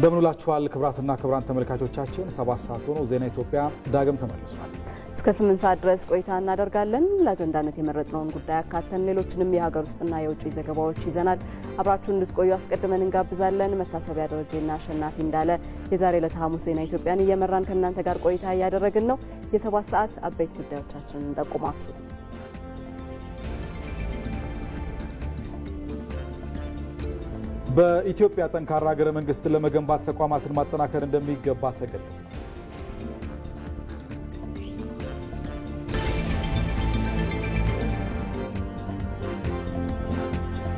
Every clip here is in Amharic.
እንደምንላችኋል ክብራትና ክብራን ተመልካቾቻችን 7 ሰዓት ሆኖ ዜና ኢትዮጵያ ዳግም ተመልሷል። እስከ 8 ሰዓት ድረስ ቆይታ እናደርጋለን። ለአጀንዳነት የመረጥነውን ጉዳይ አካተን ሌሎችንም የሀገር ውስጥና የውጭ ዘገባዎች ይዘናል። አብራችሁን እንድትቆዩ አስቀድመን እንጋብዛለን። መታሰቢያ ደረጃና አሸናፊ እንዳለ የዛሬ ዕለት ሐሙስ ዜና ኢትዮጵያን እየመራን ከእናንተ ጋር ቆይታ እያደረግን ነው። የ7 ሰዓት አበይት ጉዳዮቻችንን እንጠቁማችሁ። በኢትዮጵያ ጠንካራ ሀገረ መንግስትን ለመገንባት ተቋማትን ማጠናከር እንደሚገባ ተገለጸ።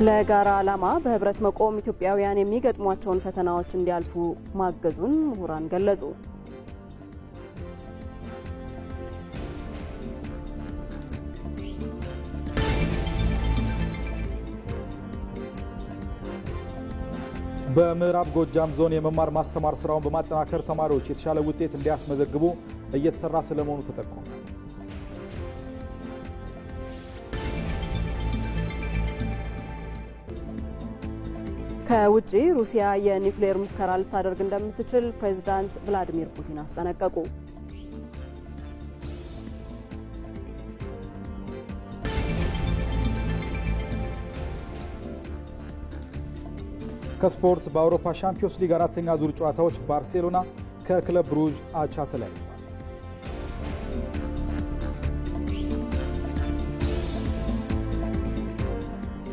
ለጋራ ዓላማ በህብረት መቆም ኢትዮጵያውያን የሚገጥሟቸውን ፈተናዎች እንዲያልፉ ማገዙን ምሁራን ገለጹ። በምዕራብ ጎጃም ዞን የመማር ማስተማር ስራውን በማጠናከር ተማሪዎች የተሻለ ውጤት እንዲያስመዘግቡ እየተሰራ ስለመሆኑ ተጠቆመ። ከውጪ ሩሲያ የኒውክሌር ሙከራ ልታደርግ እንደምትችል ፕሬዝዳንት ቭላዲሚር ፑቲን አስጠነቀቁ። ከስፖርት በአውሮፓ ሻምፒዮንስ ሊግ 4ኛ ዙር ጨዋታዎች ባርሴሎና ከክለብ ብሩዥ አቻ ተለያይቷል።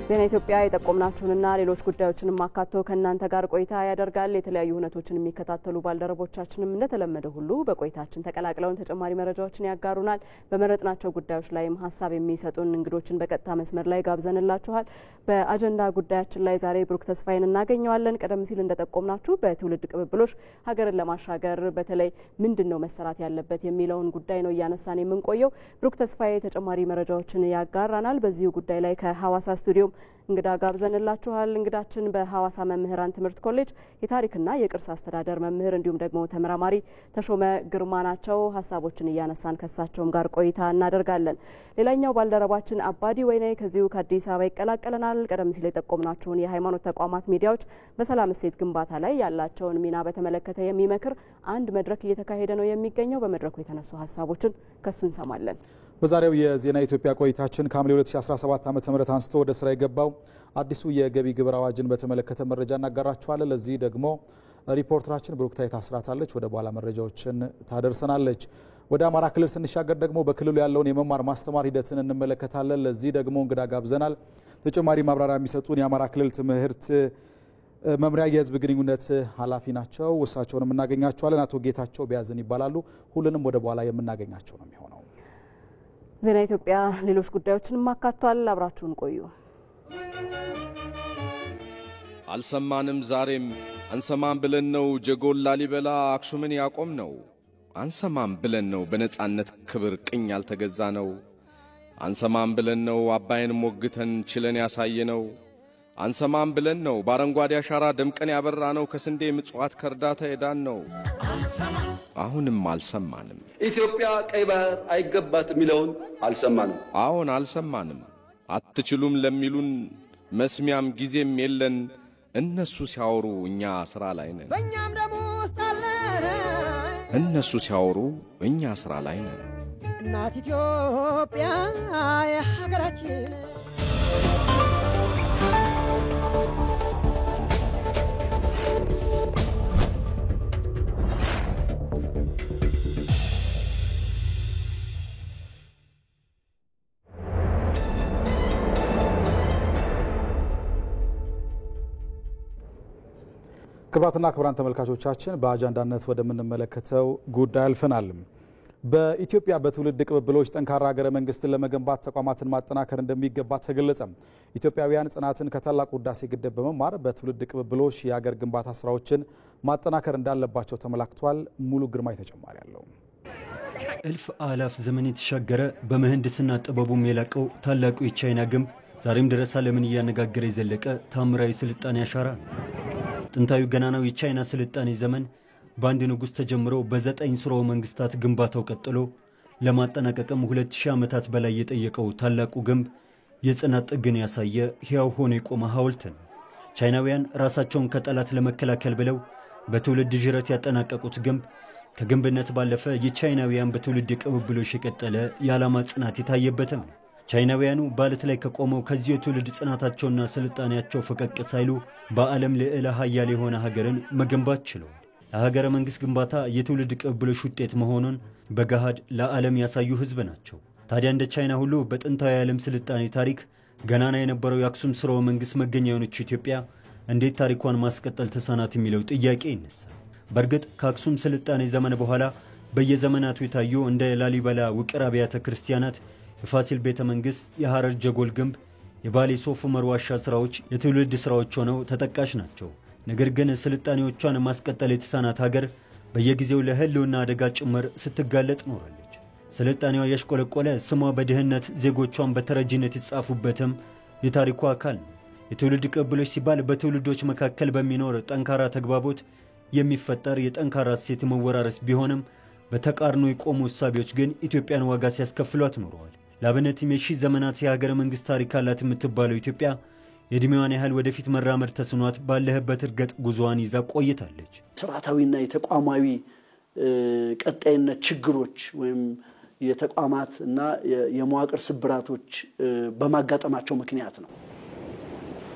ዜና ኢትዮጵያ የጠቆምናችሁንና ሌሎች ጉዳዮችንም አካቶ ከእናንተ ጋር ቆይታ ያደርጋል። የተለያዩ ሁነቶችን የሚከታተሉ ባልደረቦቻችንም እንደተለመደ ሁሉ በቆይታችን ተቀላቅለውን ተጨማሪ መረጃዎችን ያጋሩናል። በመረጥናቸው ጉዳዮች ላይም ሀሳብ የሚሰጡን እንግዶችን በቀጥታ መስመር ላይ ጋብዘንላችኋል። በአጀንዳ ጉዳያችን ላይ ዛሬ ብሩክ ተስፋዬን እናገኘዋለን። ቀደም ሲል እንደጠቆምናችሁ በትውልድ ቅብብሎች ሀገርን ለማሻገር በተለይ ምንድነው መሰራት ያለበት የሚለውን ጉዳይ ነው እያነሳን የምንቆየው። ብሩክ ተስፋዬ ተጨማሪ መረጃዎችን ያጋራናል። በዚሁ ጉዳይ ላይ ከሐዋሳ ስቱዲዮ እንግዳ ጋብዘንላችኋል። እንግዳችን በሐዋሳ መምህራን ትምህርት ኮሌጅ የታሪክና የቅርስ አስተዳደር መምህር እንዲሁም ደግሞ ተመራማሪ ተሾመ ግርማ ናቸው። ሀሳቦችን እያነሳን ከሳቸውም ጋር ቆይታ እናደርጋለን። ሌላኛው ባልደረባችን አባዲ ወይኔ ከዚሁ ከአዲስ አበባ ይቀላቀለናል። ቀደም ሲል የጠቆምናችሁን የሃይማኖት ተቋማት ሚዲያዎች በሰላም እሴት ግንባታ ላይ ያላቸውን ሚና በተመለከተ የሚመክር አንድ መድረክ እየተካሄደ ነው የሚገኘው። በመድረኩ የተነሱ ሀሳቦችን ከሱ እንሰማለን። በዛሬው የዜና ኢትዮጵያ ቆይታችን ከሐምሌ 2017 ዓ.ም አንስቶ ወደ ስራ የገባው አዲሱ የገቢ ግብር አዋጅን በተመለከተ መረጃ እናጋራችኋለን። ለዚህ ደግሞ ሪፖርተራችን ብሩክታይት አስራታለች ወደ በኋላ መረጃዎችን ታደርሰናለች። ወደ አማራ ክልል ስንሻገር ደግሞ በክልሉ ያለውን የመማር ማስተማር ሂደትን እንመለከታለን። ለዚህ ደግሞ እንግዳ ጋብዘናል። ተጨማሪ ማብራሪያ የሚሰጡን የአማራ ክልል ትምህርት መምሪያ የህዝብ ግንኙነት ኃላፊ ናቸው። እሳቸውንም እናገኛቸዋለን። አቶ ጌታቸው ቢያዝን ይባላሉ። ሁሉንም ወደ በኋላ የምናገኛቸው ነው የሚሆነው። ዜና ኢትዮጵያ ሌሎች ጉዳዮችን ማካቷል። አብራችሁን ቆዩ። አልሰማንም ዛሬም አንሰማም ብለን ነው ጀጎል ላሊበላ አክሱምን ያቆም ነው። አንሰማም ብለን ነው በነጻነት ክብር ቅኝ ያልተገዛ ነው። አንሰማም ብለን ነው አባይን ሞግተን ችለን ያሳየ ነው። አንሰማም ብለን ነው በአረንጓዴ አሻራ ደምቀን ያበራ ነው። ከስንዴ ምጽዋት ከርዳታ የዳን ነው። አሁንም አልሰማንም። ኢትዮጵያ ቀይ ባህር አይገባትም የሚለውን አልሰማንም። አሁን አልሰማንም። አትችሉም ለሚሉን መስሚያም ጊዜም የለን። እነሱ ሲያወሩ እኛ ስራ ላይ ነን። በእኛም ደግሞ ውስጥ አለ። እነሱ ሲያወሩ እኛ ስራ ላይ ነን። እናት ኢትዮጵያ የሀገራችን ክቡራትና ክቡራን ተመልካቾቻችን በአጀንዳነት ወደምንመለከተው ጉዳይ አልፈናል። በኢትዮጵያ በትውልድ ቅብብሎች ጠንካራ ሀገረ መንግስትን ለመገንባት ተቋማትን ማጠናከር እንደሚገባ ተገለጸ። ኢትዮጵያውያን ጽናትን ከታላቁ ህዳሴ ግድብ በመማር በትውልድ ቅብብሎች የሀገር ግንባታ ስራዎችን ማጠናከር እንዳለባቸው ተመላክቷል። ሙሉ ግርማይ ተጨማሪ አለው። እልፍ አላፍ ዘመን የተሻገረ በመህንድስና ጥበቡም የላቀው ታላቁ የቻይና ግንብ ዛሬም ድረስ ዓለምን እያነጋገረ የዘለቀ ታምራዊ ስልጣኔ አሻራ ነው። ጥንታዊ ገናናው የቻይና ስልጣኔ ዘመን በአንድ ንጉሥ ተጀምሮ በ9 ስርወ መንግስታት ግንባታው ቀጥሎ ለማጠናቀቅም 2000 ዓመታት በላይ የጠየቀው ታላቁ ግንብ የጽናት ጥግን ያሳየ ሕያው ሆኖ የቆመ ሐውልት ነው። ቻይናውያን ራሳቸውን ከጠላት ለመከላከል ብለው በትውልድ ጅረት ያጠናቀቁት ግንብ ከግንብነት ባለፈ የቻይናውያን በትውልድ ቅብብሎሽ የቀጠለ የዓላማ ጽናት የታየበትም ነው። ቻይናውያኑ ባለት ላይ ከቆመው ከዚህ የትውልድ ጽናታቸውና ስልጣኔያቸው ፈቀቅ ሳይሉ በዓለም ልዕለ ኃያል የሆነ ሀገርን መገንባት ችለዋል። ለሀገረ መንግሥት ግንባታ የትውልድ ቅብብሎሽ ውጤት መሆኑን በገሃድ ለዓለም ያሳዩ ሕዝብ ናቸው። ታዲያ እንደ ቻይና ሁሉ በጥንታዊ የዓለም ስልጣኔ ታሪክ ገናና የነበረው የአክሱም ሥርወ መንግሥት መገኛ የሆነች ኢትዮጵያ እንዴት ታሪኳን ማስቀጠል ተሳናት የሚለው ጥያቄ ይነሳል። በእርግጥ ከአክሱም ስልጣኔ ዘመን በኋላ በየዘመናቱ የታዩ እንደ ላሊበላ ውቅር አብያተ ክርስቲያናት፣ የፋሲል ቤተ መንግሥት፣ የሐረር ጀጎል ግንብ፣ የባሌ ሶፍ ዑመር ዋሻ ሥራዎች የትውልድ ሥራዎች ሆነው ተጠቃሽ ናቸው። ነገር ግን ስልጣኔዎቿን ማስቀጠል የተሳናት ሀገር በየጊዜው ለህልውና አደጋ ጭምር ስትጋለጥ ኖራለች። ስልጣኔዋ ያሽቆለቆለ ስሟ በድህነት ዜጎቿን በተረጂነት የተጻፉበትም የታሪኩ አካል ነው። የትውልድ ቅብብሎሽ ሲባል በትውልዶች መካከል በሚኖር ጠንካራ ተግባቦት የሚፈጠር የጠንካራ እሴት መወራረስ ቢሆንም በተቃርኖ የቆሙ እሳቤዎች ግን ኢትዮጵያን ዋጋ ሲያስከፍሏት ኖረዋል። ለአብነትም የሺህ ዘመናት የሀገረ መንግሥት ታሪክ አላት የምትባለው ኢትዮጵያ የዕድሜዋን ያህል ወደፊት መራመድ ተስኗት ባለህበት እርገጥ ጉዞዋን ይዛ ቆይታለች። ስርዓታዊና የተቋማዊ ቀጣይነት ችግሮች ወይም የተቋማት እና የመዋቅር ስብራቶች በማጋጠማቸው ምክንያት ነው።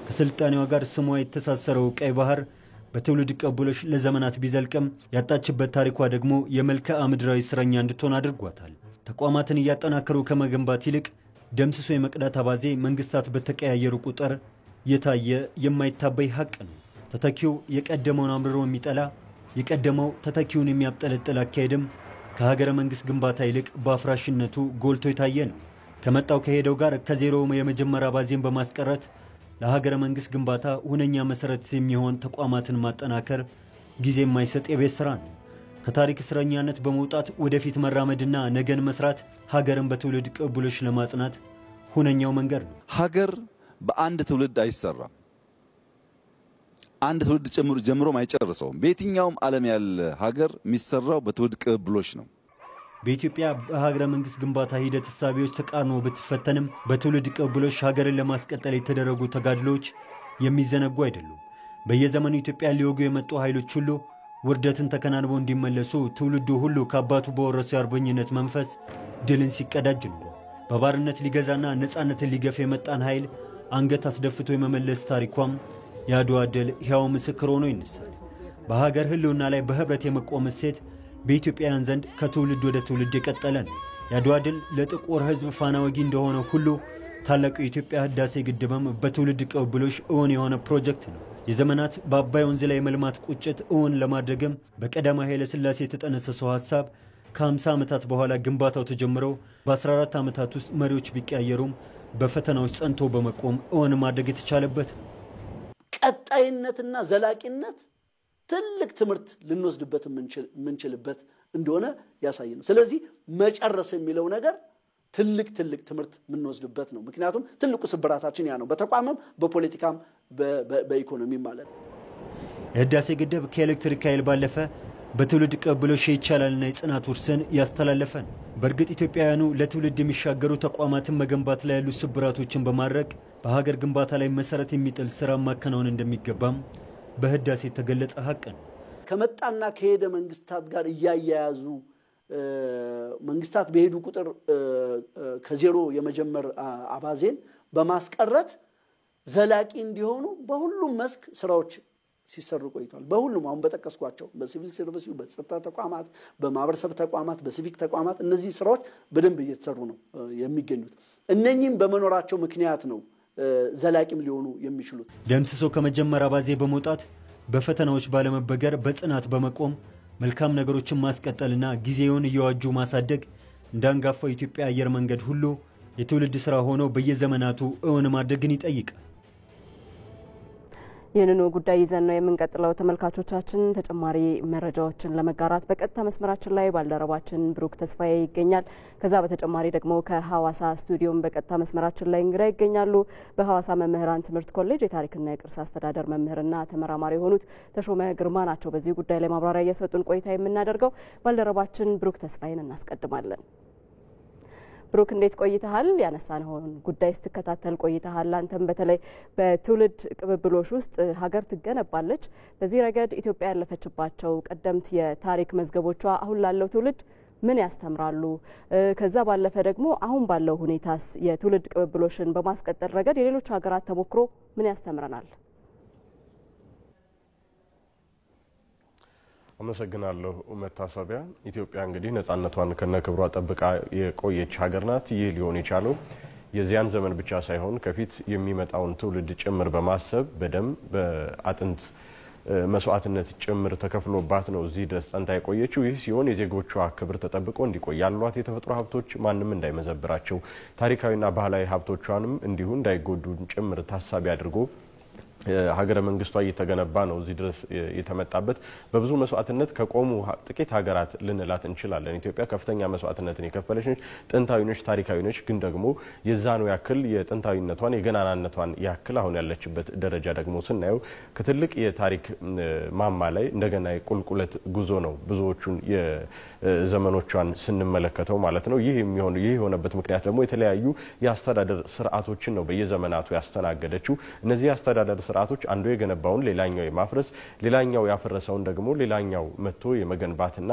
ከስልጣኔዋ ጋር ስሟ የተሳሰረው ቀይ ባህር በትውልድ ቅብብሎሽ ለዘመናት ቢዘልቅም ያጣችበት ታሪኳ ደግሞ የመልክዓ ምድራዊ እስረኛ እንድትሆን አድርጓታል። ተቋማትን እያጠናከሩ ከመገንባት ይልቅ ደምስሶ የመቅዳት አባዜ መንግስታት በተቀያየሩ ቁጥር የታየ የማይታበይ ሀቅ ነው። ተተኪው የቀደመውን አምርሮ የሚጠላ የቀደመው ተተኪውን የሚያብጠለጥል አካሄድም ከሀገረ መንግሥት ግንባታ ይልቅ በአፍራሽነቱ ጎልቶ የታየ ነው። ከመጣው ከሄደው ጋር ከዜሮ የመጀመሪያ አባዜን በማስቀረት ለሀገረ መንግሥት ግንባታ ሁነኛ መሰረት የሚሆን ተቋማትን ማጠናከር ጊዜ የማይሰጥ የቤት ስራ ነው። ከታሪክ እስረኛነት በመውጣት ወደፊት መራመድና ነገን መስራት ሀገርን በትውልድ ቅብብሎሽ ለማጽናት ሁነኛው መንገድ ነው። ሀገር በአንድ ትውልድ አይሰራም። አንድ ትውልድ ጀምሮ አይጨርሰውም። በየትኛውም ዓለም ያለ ሀገር የሚሰራው በትውልድ ቅብብሎሽ ነው። በኢትዮጵያ በሀገረ መንግሥት ግንባታ ሂደት እሳቤዎች ተቃርኖ ብትፈተንም በትውልድ ቅብብሎሽ ሀገርን ለማስቀጠል የተደረጉ ተጋድሎች የሚዘነጉ አይደሉም። በየዘመኑ ኢትዮጵያ ሊወጉ የመጡ ኃይሎች ሁሉ ውርደትን ተከናንበው እንዲመለሱ ትውልዱ ሁሉ ከአባቱ በወረሰው የአርበኝነት መንፈስ ድልን ሲቀዳጅ ነው። በባርነት ሊገዛና ነፃነትን ሊገፍ የመጣን ኃይል አንገት አስደፍቶ የመመለስ ታሪኳም የአድዋ ድል ሕያው ምስክር ሆኖ ይነሳል። በሀገር ህልውና ላይ በህብረት የመቆም እሴት በኢትዮጵያውያን ዘንድ ከትውልድ ወደ ትውልድ የቀጠለ ነው። የአድዋ ድል ለጥቁር ሕዝብ ፋና ወጊ እንደሆነ ሁሉ ታላቁ የኢትዮጵያ ህዳሴ ግድብም በትውልድ ቅብብሎሽ እውን የሆነ ፕሮጀክት ነው። የዘመናት በአባይ ወንዝ ላይ መልማት ቁጭት እውን ለማድረግም በቀዳማዊ ኃይለ ሥላሴ የተጠነሰሰው ሐሳብ ከ50 ዓመታት በኋላ ግንባታው ተጀምረው በ14 ዓመታት ውስጥ መሪዎች ቢቀያየሩም በፈተናዎች ጸንቶ በመቆም እውን ማድረግ የተቻለበት ቀጣይነትና ዘላቂነት ትልቅ ትምህርት ልንወስድበት የምንችልበት እንደሆነ ያሳይ ነው። ስለዚህ መጨረስ የሚለው ነገር ትልቅ ትምህርት የምንወስድበት ነው። ምክንያቱም ትልቁ ስብራታችን ያ ነው፣ በተቋምም በፖለቲካም በኢኮኖሚም ማለት ነው። የህዳሴ ግድብ ከኤሌክትሪክ ኃይል ባለፈ በትውልድ ቅብብሎሽ ይቻላልና የጽናት ውርስን ያስተላለፈ ነው። በእርግጥ ኢትዮጵያውያኑ ለትውልድ የሚሻገሩ ተቋማትን መገንባት ላይ ያሉ ስብራቶችን በማድረግ በሀገር ግንባታ ላይ መሰረት የሚጥል ስራ ማከናወን እንደሚገባም በህዳሴ የተገለጸ ሀቅ ነው። ከመጣና ከሄደ መንግስታት ጋር እያያያዙ መንግስታት በሄዱ ቁጥር ከዜሮ የመጀመር አባዜን በማስቀረት ዘላቂ እንዲሆኑ በሁሉም መስክ ስራዎች ሲሰሩ ቆይቷል። በሁሉም አሁን በተቀስቋቸው በሲቪል ሰርቪስ፣ በጸጥታ ተቋማት፣ በማህበረሰብ ተቋማት፣ በሲቪክ ተቋማት እነዚህ ስራዎች በደንብ እየተሰሩ ነው የሚገኙት። እነኚህም በመኖራቸው ምክንያት ነው ዘላቂም ሊሆኑ የሚችሉት። ደምስሶ ከመጀመሪያ አባዜ በመውጣት በፈተናዎች ባለመበገር በጽናት በመቆም መልካም ነገሮችን ማስቀጠልና ጊዜውን እየዋጁ ማሳደግ እንዳንጋፋው ኢትዮጵያ አየር መንገድ ሁሉ የትውልድ ስራ ሆኖ በየዘመናቱ እውን ማድረግን ይጠይቃል። ይህንኑ ጉዳይ ይዘን ነው የምንቀጥለው። ተመልካቾቻችን ተጨማሪ መረጃዎችን ለመጋራት በቀጥታ መስመራችን ላይ ባልደረባችን ብሩክ ተስፋዬ ይገኛል። ከዛ በተጨማሪ ደግሞ ከሐዋሳ ስቱዲዮም በቀጥታ መስመራችን ላይ እንግዳ ይገኛሉ። በሐዋሳ መምህራን ትምህርት ኮሌጅ የታሪክና የቅርስ አስተዳደር መምህርና ተመራማሪ የሆኑት ተሾመ ግርማ ናቸው። በዚህ ጉዳይ ላይ ማብራሪያ እየሰጡን ቆይታ የምናደርገው ባልደረባችን ብሩክ ተስፋዬን እናስቀድማለን። ብሩክ እንዴት ቆይተሃል? ያነሳነውን ጉዳይ ስትከታተል ቆይተሃል። አንተም በተለይ በትውልድ ቅብብሎሽ ውስጥ ሀገር ትገነባለች። በዚህ ረገድ ኢትዮጵያ ያለፈችባቸው ቀደምት የታሪክ መዝገቦቿ አሁን ላለው ትውልድ ምን ያስተምራሉ? ከዛ ባለፈ ደግሞ አሁን ባለው ሁኔታስ የትውልድ ቅብብሎሽን በማስቀጠል ረገድ የሌሎች ሀገራት ተሞክሮ ምን ያስተምረናል? አመሰግናለሁ መታሰቢያ። ኢትዮጵያ እንግዲህ ነጻነቷን ከነክብሯ ጠብቃ የቆየች ሀገር ናት። ይህ ሊሆን የቻለው የዚያን ዘመን ብቻ ሳይሆን ከፊት የሚመጣውን ትውልድ ጭምር በማሰብ በደም በአጥንት መስዋዕትነት ጭምር ተከፍሎባት ነው እዚህ ድረስ ጸንታ የቆየችው። ይህ ሲሆን የዜጎቿ ክብር ተጠብቆ እንዲቆይ ያሏት የተፈጥሮ ሀብቶች ማንም እንዳይመዘብራቸው፣ ታሪካዊና ባህላዊ ሀብቶቿንም እንዲሁ እንዳይጎዱ ጭምር ታሳቢ አድርጎ ሀገረ መንግስቷ እየተገነባ ነው እዚህ ድረስ የተመጣበት። በብዙ መስዋዕትነት ከቆሙ ጥቂት ሀገራት ልንላት እንችላለን። ኢትዮጵያ ከፍተኛ መስዋዕትነትን የከፈለች ነች። ጥንታዊ ነች፣ ታሪካዊ ነች። ግን ደግሞ የዛኑ ያክል የጥንታዊነቷን የገናናነቷን ያክል አሁን ያለችበት ደረጃ ደግሞ ስናየው ከትልቅ የታሪክ ማማ ላይ እንደገና የቁልቁለት ጉዞ ነው ብዙዎቹን የዘመኖቿን ስንመለከተው ማለት ነው። ይህ የሆነበት ምክንያት ደግሞ የተለያዩ የአስተዳደር ስርዓቶችን ነው በየዘመናቱ ያስተናገደችው። እነዚህ የአስተዳደር ስርዓቶች አንዱ የገነባውን ሌላኛው የማፍረስ ሌላኛው ያፈረሰውን ደግሞ ሌላኛው መጥቶ የመገንባትና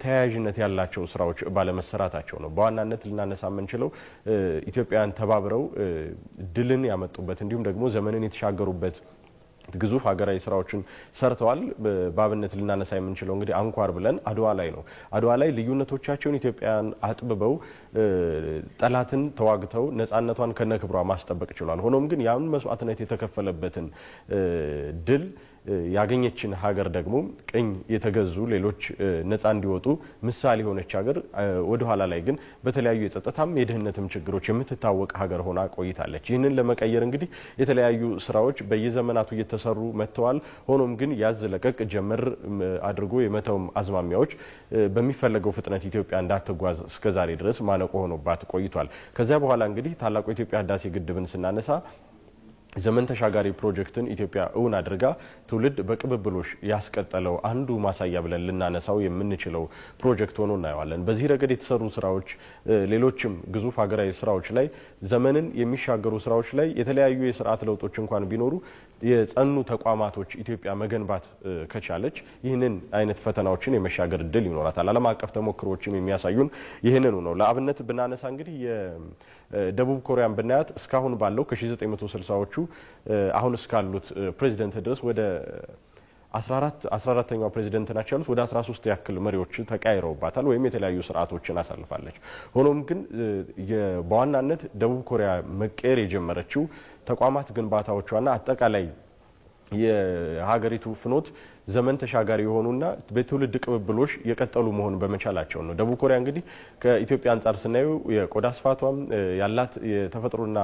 ተያያዥነት ያላቸው ስራዎች ባለመሰራታቸው ነው። በዋናነት ልናነሳ የምንችለው ኢትዮጵያውያን ተባብረው ድልን ያመጡበት እንዲሁም ደግሞ ዘመንን የተሻገሩበት ግዙፍ ሀገራዊ ስራዎችን ሰርተዋል። በአብነት ልናነሳ የምንችለው እንግዲህ አንኳር ብለን አድዋ ላይ ነው። አድዋ ላይ ልዩነቶቻቸውን ኢትዮጵያን አጥብበው ጠላትን ተዋግተው ነጻነቷን ከነክብሯ ማስጠበቅ ችሏል። ሆኖም ግን ያን መስዋዕትነት የተከፈለበትን ድል ያገኘችን ሀገር ደግሞ ቅኝ የተገዙ ሌሎች ነጻ እንዲወጡ ምሳሌ ሆነች ሀገር ወደ ኋላ ላይ ግን በተለያዩ የጸጥታም የደህንነትም ችግሮች የምትታወቅ ሀገር ሆና ቆይታለች። ይህንን ለመቀየር እንግዲህ የተለያዩ ስራዎች በየዘመናቱ እየተሰሩ መጥተዋል። ሆኖም ግን ያዝ ለቀቅ ጀመር አድርጎ የመተውም አዝማሚያዎች በሚፈለገው ፍጥነት ኢትዮጵያ እንዳትጓዝ እስከዛሬ ድረስ ማነቆ ሆኖባት ቆይቷል። ከዚያ በኋላ እንግዲህ ታላቁ የኢትዮጵያ ህዳሴ ግድብን ስናነሳ ዘመን ተሻጋሪ ፕሮጀክትን ኢትዮጵያ እውን አድርጋ ትውልድ በቅብብሎሽ ያስቀጠለው አንዱ ማሳያ ብለን ልናነሳው የምንችለው ፕሮጀክት ሆኖ እናየዋለን። በዚህ ረገድ የተሰሩ ስራዎች ሌሎችም ግዙፍ ሀገራዊ ስራዎች ላይ ዘመንን የሚሻገሩ ስራዎች ላይ የተለያዩ የስርዓት ለውጦች እንኳን ቢኖሩ የጸኑ ተቋማቶች ኢትዮጵያ መገንባት ከቻለች ይህንን አይነት ፈተናዎችን የመሻገር እድል ይኖራታል። ዓለም አቀፍ ተሞክሮዎችም የሚያሳዩን ይህንኑ ነው። ለአብነት ብናነሳ እንግዲህ የደቡብ ኮሪያን ብናያት እስካሁን ባለው ከ1960ዎቹ አሁን እስካሉት ፕሬዚደንት ድረስ ወደ 14ኛው ፕሬዚደንት ናቸው ያሉት ወደ 13 ያክል መሪዎች ተቀያይረውባታል ወይም የተለያዩ ስርዓቶችን አሳልፋለች። ሆኖም ግን በዋናነት ደቡብ ኮሪያ መቀየር የጀመረችው ተቋማት ግንባታዎቿና አጠቃላይ የሀገሪቱ ፍኖት ዘመን ተሻጋሪ የሆኑና በትውልድ ቅብብሎሽ የቀጠሉ መሆን በመቻላቸው ነው። ደቡብ ኮሪያ እንግዲህ ከኢትዮጵያ አንጻር ስናየው የቆዳ ስፋቷም ያላት የተፈጥሮና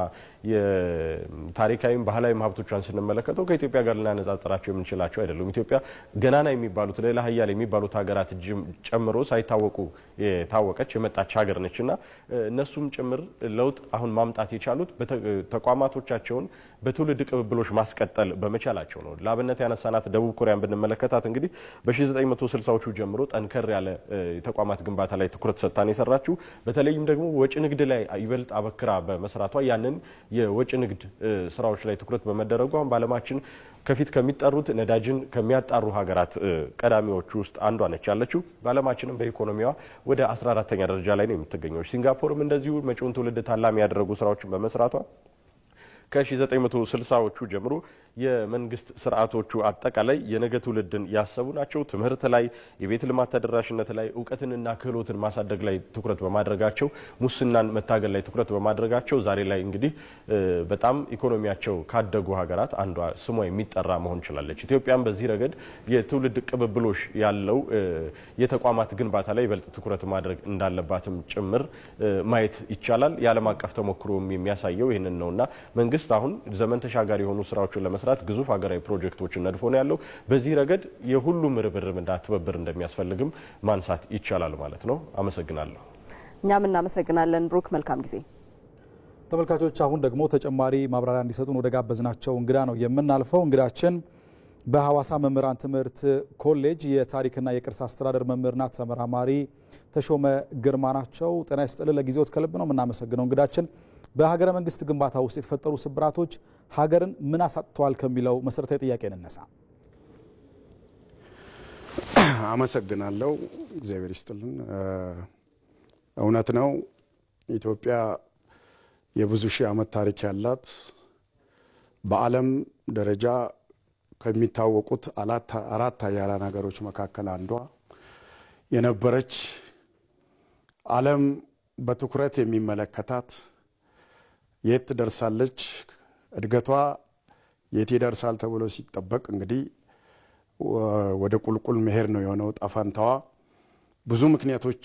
የታሪካዊም ባህላዊ ሀብቶቿን ስንመለከተው ከኢትዮጵያ ጋር ልናነጻጽራቸው የምንችላቸው አይደሉም። ኢትዮጵያ ገናና የሚባሉት ሌላ ሀያል የሚባሉት ሀገራት ጨምሮ ሳይታወቁ የታወቀች የመጣች ሀገር ነችና እነሱም ጭምር ለውጥ አሁን ማምጣት የቻሉት ተቋማቶቻቸውን በትውልድ ቅብብሎሽ ማስቀጠል በመቻላቸው ነው። ለአብነት ያነሳናት ደቡብ ኮሪያን ብንመለከታት እንግዲህ በ1960ዎቹ ጀምሮ ጠንከር ያለ ተቋማት ግንባታ ላይ ትኩረት ሰጥታን የሰራችው በተለይም ደግሞ ወጪ ንግድ ላይ ይበልጥ አበክራ በመስራቷ ያንን የወጪ ንግድ ስራዎች ላይ ትኩረት በመደረጉ አሁን በዓለማችን ከፊት ከሚጠሩት ነዳጅን ከሚያጣሩ ሀገራት ቀዳሚዎቹ ውስጥ አንዷ ነች ያለችው። በዓለማችንም በኢኮኖሚዋ ወደ 14ኛ ደረጃ ላይ ነው የምትገኘው። ሲንጋፖርም እንደዚሁ መጪውን ትውልድ ታላሚ ያደረጉ ስራዎችን በመስራቷ ከ1960ዎቹ ጀምሮ የመንግስት ስርዓቶቹ አጠቃላይ የነገ ትውልድን ያሰቡ ናቸው። ትምህርት ላይ፣ የቤት ልማት ተደራሽነት ላይ፣ እውቀትንና ክህሎትን ማሳደግ ላይ ትኩረት በማድረጋቸው፣ ሙስናን መታገል ላይ ትኩረት በማድረጋቸው ዛሬ ላይ እንግዲህ በጣም ኢኮኖሚያቸው ካደጉ ሀገራት አንዷ ስሟ የሚጠራ መሆን ችላለች። ኢትዮጵያም በዚህ ረገድ የትውልድ ቅብብሎሽ ያለው የተቋማት ግንባታ ላይ ይበልጥ ትኩረት ማድረግ እንዳለባትም ጭምር ማየት ይቻላል። የዓለም አቀፍ ተሞክሮም የሚያሳየው ይህንን ነውና መንግስት አሁን ዘመን ተሻጋሪ የሆኑ ስራዎችን ለመስራት ግዙፍ ሀገራዊ ፕሮጀክቶችን ነድፎ ነው ያለው። በዚህ ረገድ የሁሉም ርብርብና ትብብር እንደሚያስፈልግም ማንሳት ይቻላል ማለት ነው። አመሰግናለሁ። እኛም እናመሰግናለን ብሩክ፣ መልካም ጊዜ። ተመልካቾች አሁን ደግሞ ተጨማሪ ማብራሪያ እንዲሰጡን ወደ ጋበዝናቸው እንግዳ ነው የምናልፈው። እንግዳችን በሐዋሳ መምህራን ትምህርት ኮሌጅ የታሪክና የቅርስ አስተዳደር መምህርና ተመራማሪ ተሾመ ግርማ ናቸው። ጤና ይስጥልን። ለጊዜዎት ከልብ ነው የምናመሰግነው እንግዳችን። በሀገረ መንግስት ግንባታ ውስጥ የተፈጠሩ ስብራቶች ሀገርን ምን አሳጥተዋል ከሚለው መሰረታዊ ጥያቄ እንነሳ። አመሰግናለሁ። እግዚአብሔር ይስጥልን። እውነት ነው ኢትዮጵያ የብዙ ሺህ ዓመት ታሪክ ያላት በዓለም ደረጃ ከሚታወቁት አራት ሀያላን ሀገሮች መካከል አንዷ የነበረች ዓለም በትኩረት የሚመለከታት የት ደርሳለች እድገቷ የት ይደርሳል ተብሎ ሲጠበቅ እንግዲህ ወደ ቁልቁል መሄድ ነው የሆነው ጣፋንታዋ። ብዙ ምክንያቶች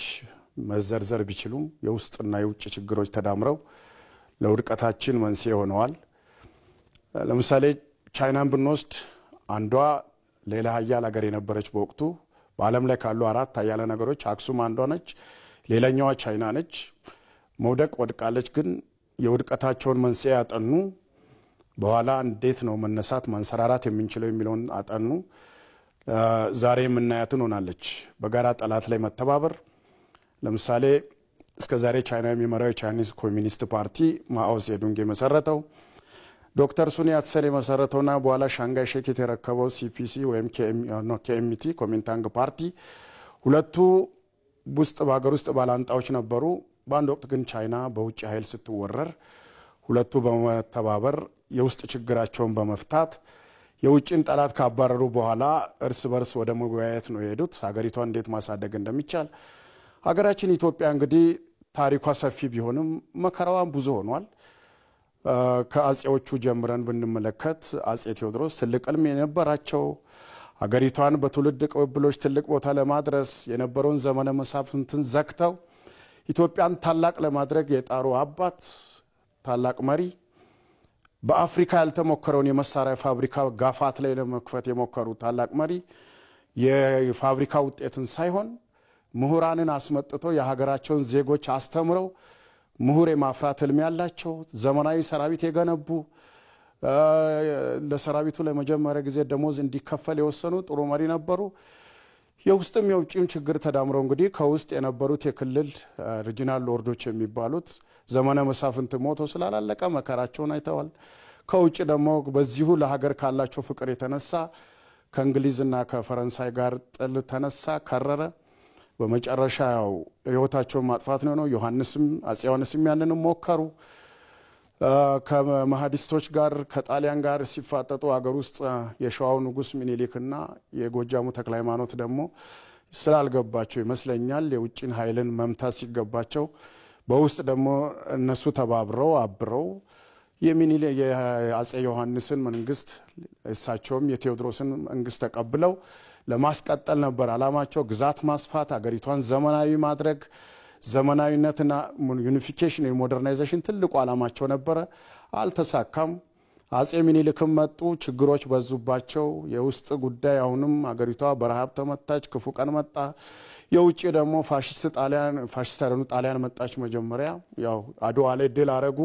መዘርዘር ቢችሉም የውስጥና የውጭ ችግሮች ተዳምረው ለውድቀታችን መንስኤ ሆነዋል። ለምሳሌ ቻይናን ብንወስድ አንዷ ሌላ ሀያል ሀገር የነበረች በወቅቱ በዓለም ላይ ካሉ አራት ሀያል ሀገሮች አክሱም አንዷ ነች፣ ሌላኛዋ ቻይና ነች። መውደቅ ወድቃለች። ግን የውድቀታቸውን መንስኤ ያጠኑ በኋላ እንዴት ነው መነሳት ማንሰራራት የምንችለው የሚለውን አጠኑ። ዛሬ የምናያትን ሆናለች። በጋራ ጠላት ላይ መተባበር። ለምሳሌ እስከ ዛሬ ቻይና የሚመራው የቻይኒዝ ኮሚኒስት ፓርቲ ማኦ ዜዱንግ የመሰረተው፣ ዶክተር ሱን ያትሰን የመሰረተውና በኋላ ሻንጋይ ሼክ የተረከበው ሲፒሲ ወይም ኬኤምቲ ኮሚንታንግ ፓርቲ ሁለቱ ውስጥ በሀገር ውስጥ ባላንጣዎች ነበሩ። በአንድ ወቅት ግን ቻይና በውጭ ኃይል ስትወረር ሁለቱ በመተባበር የውስጥ ችግራቸውን በመፍታት የውጭን ጠላት ካባረሩ በኋላ እርስ በርስ ወደ መወያየት ነው የሄዱት ሀገሪቷን እንዴት ማሳደግ እንደሚቻል። ሀገራችን ኢትዮጵያ እንግዲህ ታሪኳ ሰፊ ቢሆንም መከራዋን ብዙ ሆኗል። ከአጼዎቹ ጀምረን ብንመለከት አጼ ቴዎድሮስ ትልቅ ሕልም የነበራቸው ሀገሪቷን በትውልድ ቅብብሎች ትልቅ ቦታ ለማድረስ የነበረውን ዘመነ መሳፍንትን ዘግተው ኢትዮጵያን ታላቅ ለማድረግ የጣሩ አባት፣ ታላቅ መሪ፣ በአፍሪካ ያልተሞከረውን የመሳሪያ ፋብሪካ ጋፋት ላይ ለመክፈት የሞከሩ ታላቅ መሪ፣ የፋብሪካ ውጤትን ሳይሆን ምሁራንን አስመጥተው የሀገራቸውን ዜጎች አስተምረው ምሁር የማፍራት ህልም ያላቸው ዘመናዊ ሰራዊት የገነቡ ለሰራዊቱ ለመጀመሪያ ጊዜ ደሞዝ እንዲከፈል የወሰኑ ጥሩ መሪ ነበሩ። የውስጥም የውጭም ችግር ተዳምረው እንግዲህ ከውስጥ የነበሩት የክልል ሪጂናል ሎርዶች የሚባሉት ዘመነ መሳፍንት ሞቶ ስላላለቀ መከራቸውን አይተዋል። ከውጭ ደግሞ በዚሁ ለሀገር ካላቸው ፍቅር የተነሳ ከእንግሊዝና ከፈረንሳይ ጋር ጥል ተነሳ፣ ከረረ። በመጨረሻ ያው ህይወታቸውን ማጥፋት ነው። ዮሐንስም አጼ ዮሐንስም ያንንም ሞከሩ። ከመሐዲስቶች ጋር ከጣሊያን ጋር ሲፋጠጡ አገር ውስጥ የሸዋው ንጉስ ሚኒሊክና የጎጃሙ ተክለ ሃይማኖት ደግሞ ስላልገባቸው ይመስለኛል የውጭን ኃይልን መምታት ሲገባቸው በውስጥ ደግሞ እነሱ ተባብረው አብረው የአጼ ዮሐንስን መንግስት እሳቸውም የቴዎድሮስን መንግስት ተቀብለው ለማስቀጠል ነበር አላማቸው። ግዛት ማስፋት፣ አገሪቷን ዘመናዊ ማድረግ፣ ዘመናዊነትና ዩኒፊኬሽን ሞደርናይዜሽን ትልቁ አላማቸው ነበረ። አልተሳካም። አጼ ሚኒሊክም መጡ፣ ችግሮች በዙባቸው። የውስጥ ጉዳይ አሁንም አገሪቷ በረሃብ ተመታች፣ ክፉ ቀን መጣ። የውጭ ደግሞ ፋሽስት ጣሊያን መጣች። መጀመሪያ ያው አድዋ ላይ ድል አረጉ።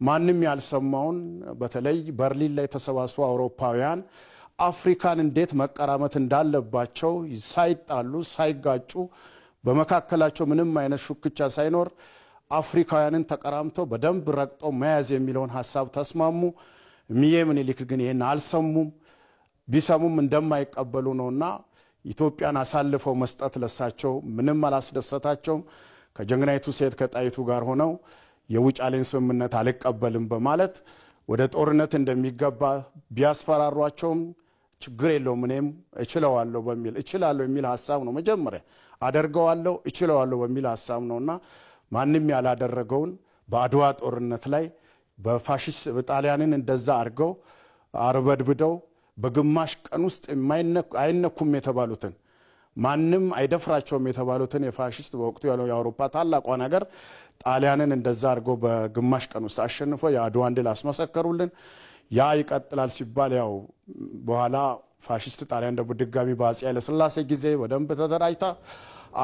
ማንም ያልሰማውን በተለይ በርሊን ላይ ተሰባስበው አውሮፓውያን አፍሪካን እንዴት መቀራመት እንዳለባቸው ሳይጣሉ ሳይጋጩ በመካከላቸው ምንም አይነት ሹክቻ ሳይኖር አፍሪካውያንን ተቀራምተው በደንብ ረግጠው መያዝ የሚለውን ሐሳብ ተስማሙ። እምዬ ምኒልክ ግን ይሄን አልሰሙም። ቢሰሙም እንደማይቀበሉ ነውና ኢትዮጵያን አሳልፈው መስጠት ለሳቸው ምንም አላስደሰታቸውም። ከጀግናይቱ ሴት ከጣይቱ ጋር ሆነው የውጫሌን ስምምነት አልቀበልም በማለት ወደ ጦርነት እንደሚገባ ቢያስፈራሯቸውም ችግር የለውም እኔም እችለዋለሁ የሚል ሐሳብ ነው። መጀመሪያ አደርገዋለሁ እችለዋለሁ በሚል ሐሳብ ነውና ማንም ያላደረገውን በአድዋ ጦርነት ላይ በፋሽስት ጣሊያንን እንደዛ አድርገው አርበድብደው በግማሽ ቀን ውስጥ አይነኩም የተባሉትን ማንም አይደፍራቸውም የተባሉትን የፋሽስት በወቅቱ ያለው የአውሮፓ ታላቋን ሀገር ጣሊያንን እንደዛ አድርገው በግማሽ ቀን ውስጥ አሸንፈው የአድዋን ድል አስመሰከሩልን። ያ ይቀጥላል ሲባል ያው በኋላ ፋሽስት ጣሊያን ደግሞ ድጋሚ በአጼ ኃይለ ሥላሴ ጊዜ በደንብ ተደራጅታ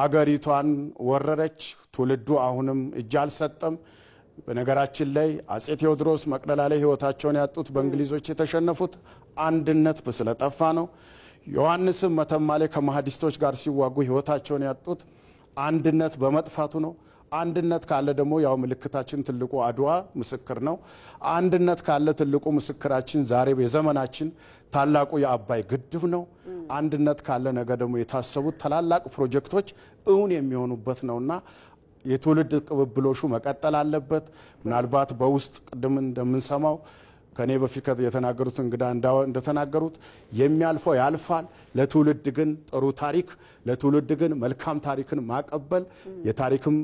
አገሪቷን ወረረች። ትውልዱ አሁንም እጅ አልሰጠም። በነገራችን ላይ አጼ ቴዎድሮስ መቅደላ ላይ ህይወታቸውን ያጡት በእንግሊዞች የተሸነፉት አንድነት ስለጠፋ ነው። ዮሐንስም መተማ ላይ ከማህዲስቶች ጋር ሲዋጉ ህይወታቸውን ያጡት አንድነት በመጥፋቱ ነው። አንድነት ካለ ደግሞ ያው ምልክታችን ትልቁ አድዋ ምስክር ነው። አንድነት ካለ ትልቁ ምስክራችን ዛሬ የዘመናችን ታላቁ የአባይ ግድብ ነው። አንድነት ካለ ነገ ደግሞ የታሰቡት ታላላቅ ፕሮጀክቶች እውን የሚሆኑበት ነውና የትውልድ ቅብብሎሹ መቀጠል አለበት። ምናልባት በውስጥ ቅድም እንደምንሰማው ከኔ በፊት የተናገሩት እንግዳ እንደተናገሩት የሚያልፈው ያልፋል። ለትውልድ ግን ጥሩ ታሪክ ለትውልድ ግን መልካም ታሪክን ማቀበል የታሪክም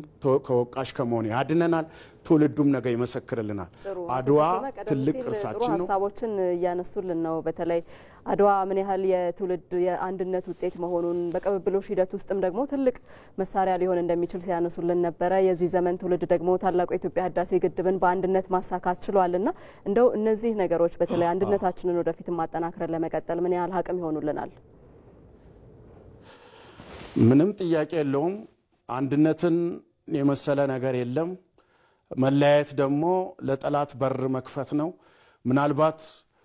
ከወቃሽ ከመሆን ያድነናል። ትውልዱም ነገ ይመሰክርልናል። አድዋ ትልቅ ቅርሳችን ነው። ሀሳቦችን እያነሱልን ነው። በተለይ አድዋ ምን ያህል የትውልድ የአንድነት ውጤት መሆኑን በቅብብሎሽ ሂደት ውስጥም ደግሞ ትልቅ መሳሪያ ሊሆን እንደሚችል ሲያነሱልን ነበረ። የዚህ ዘመን ትውልድ ደግሞ ታላቁ የኢትዮጵያ ህዳሴ ግድብን በአንድነት ማሳካት ችሏልና እንደው እነዚህ ነገሮች በተለይ አንድነታችንን ወደፊት ማጠናከር ለመቀጠል ምን ያህል አቅም ይሆኑልናል? ምንም ጥያቄ የለውም። አንድነትን የመሰለ ነገር የለም። መለያየት ደግሞ ለጠላት በር መክፈት ነው። ምናልባት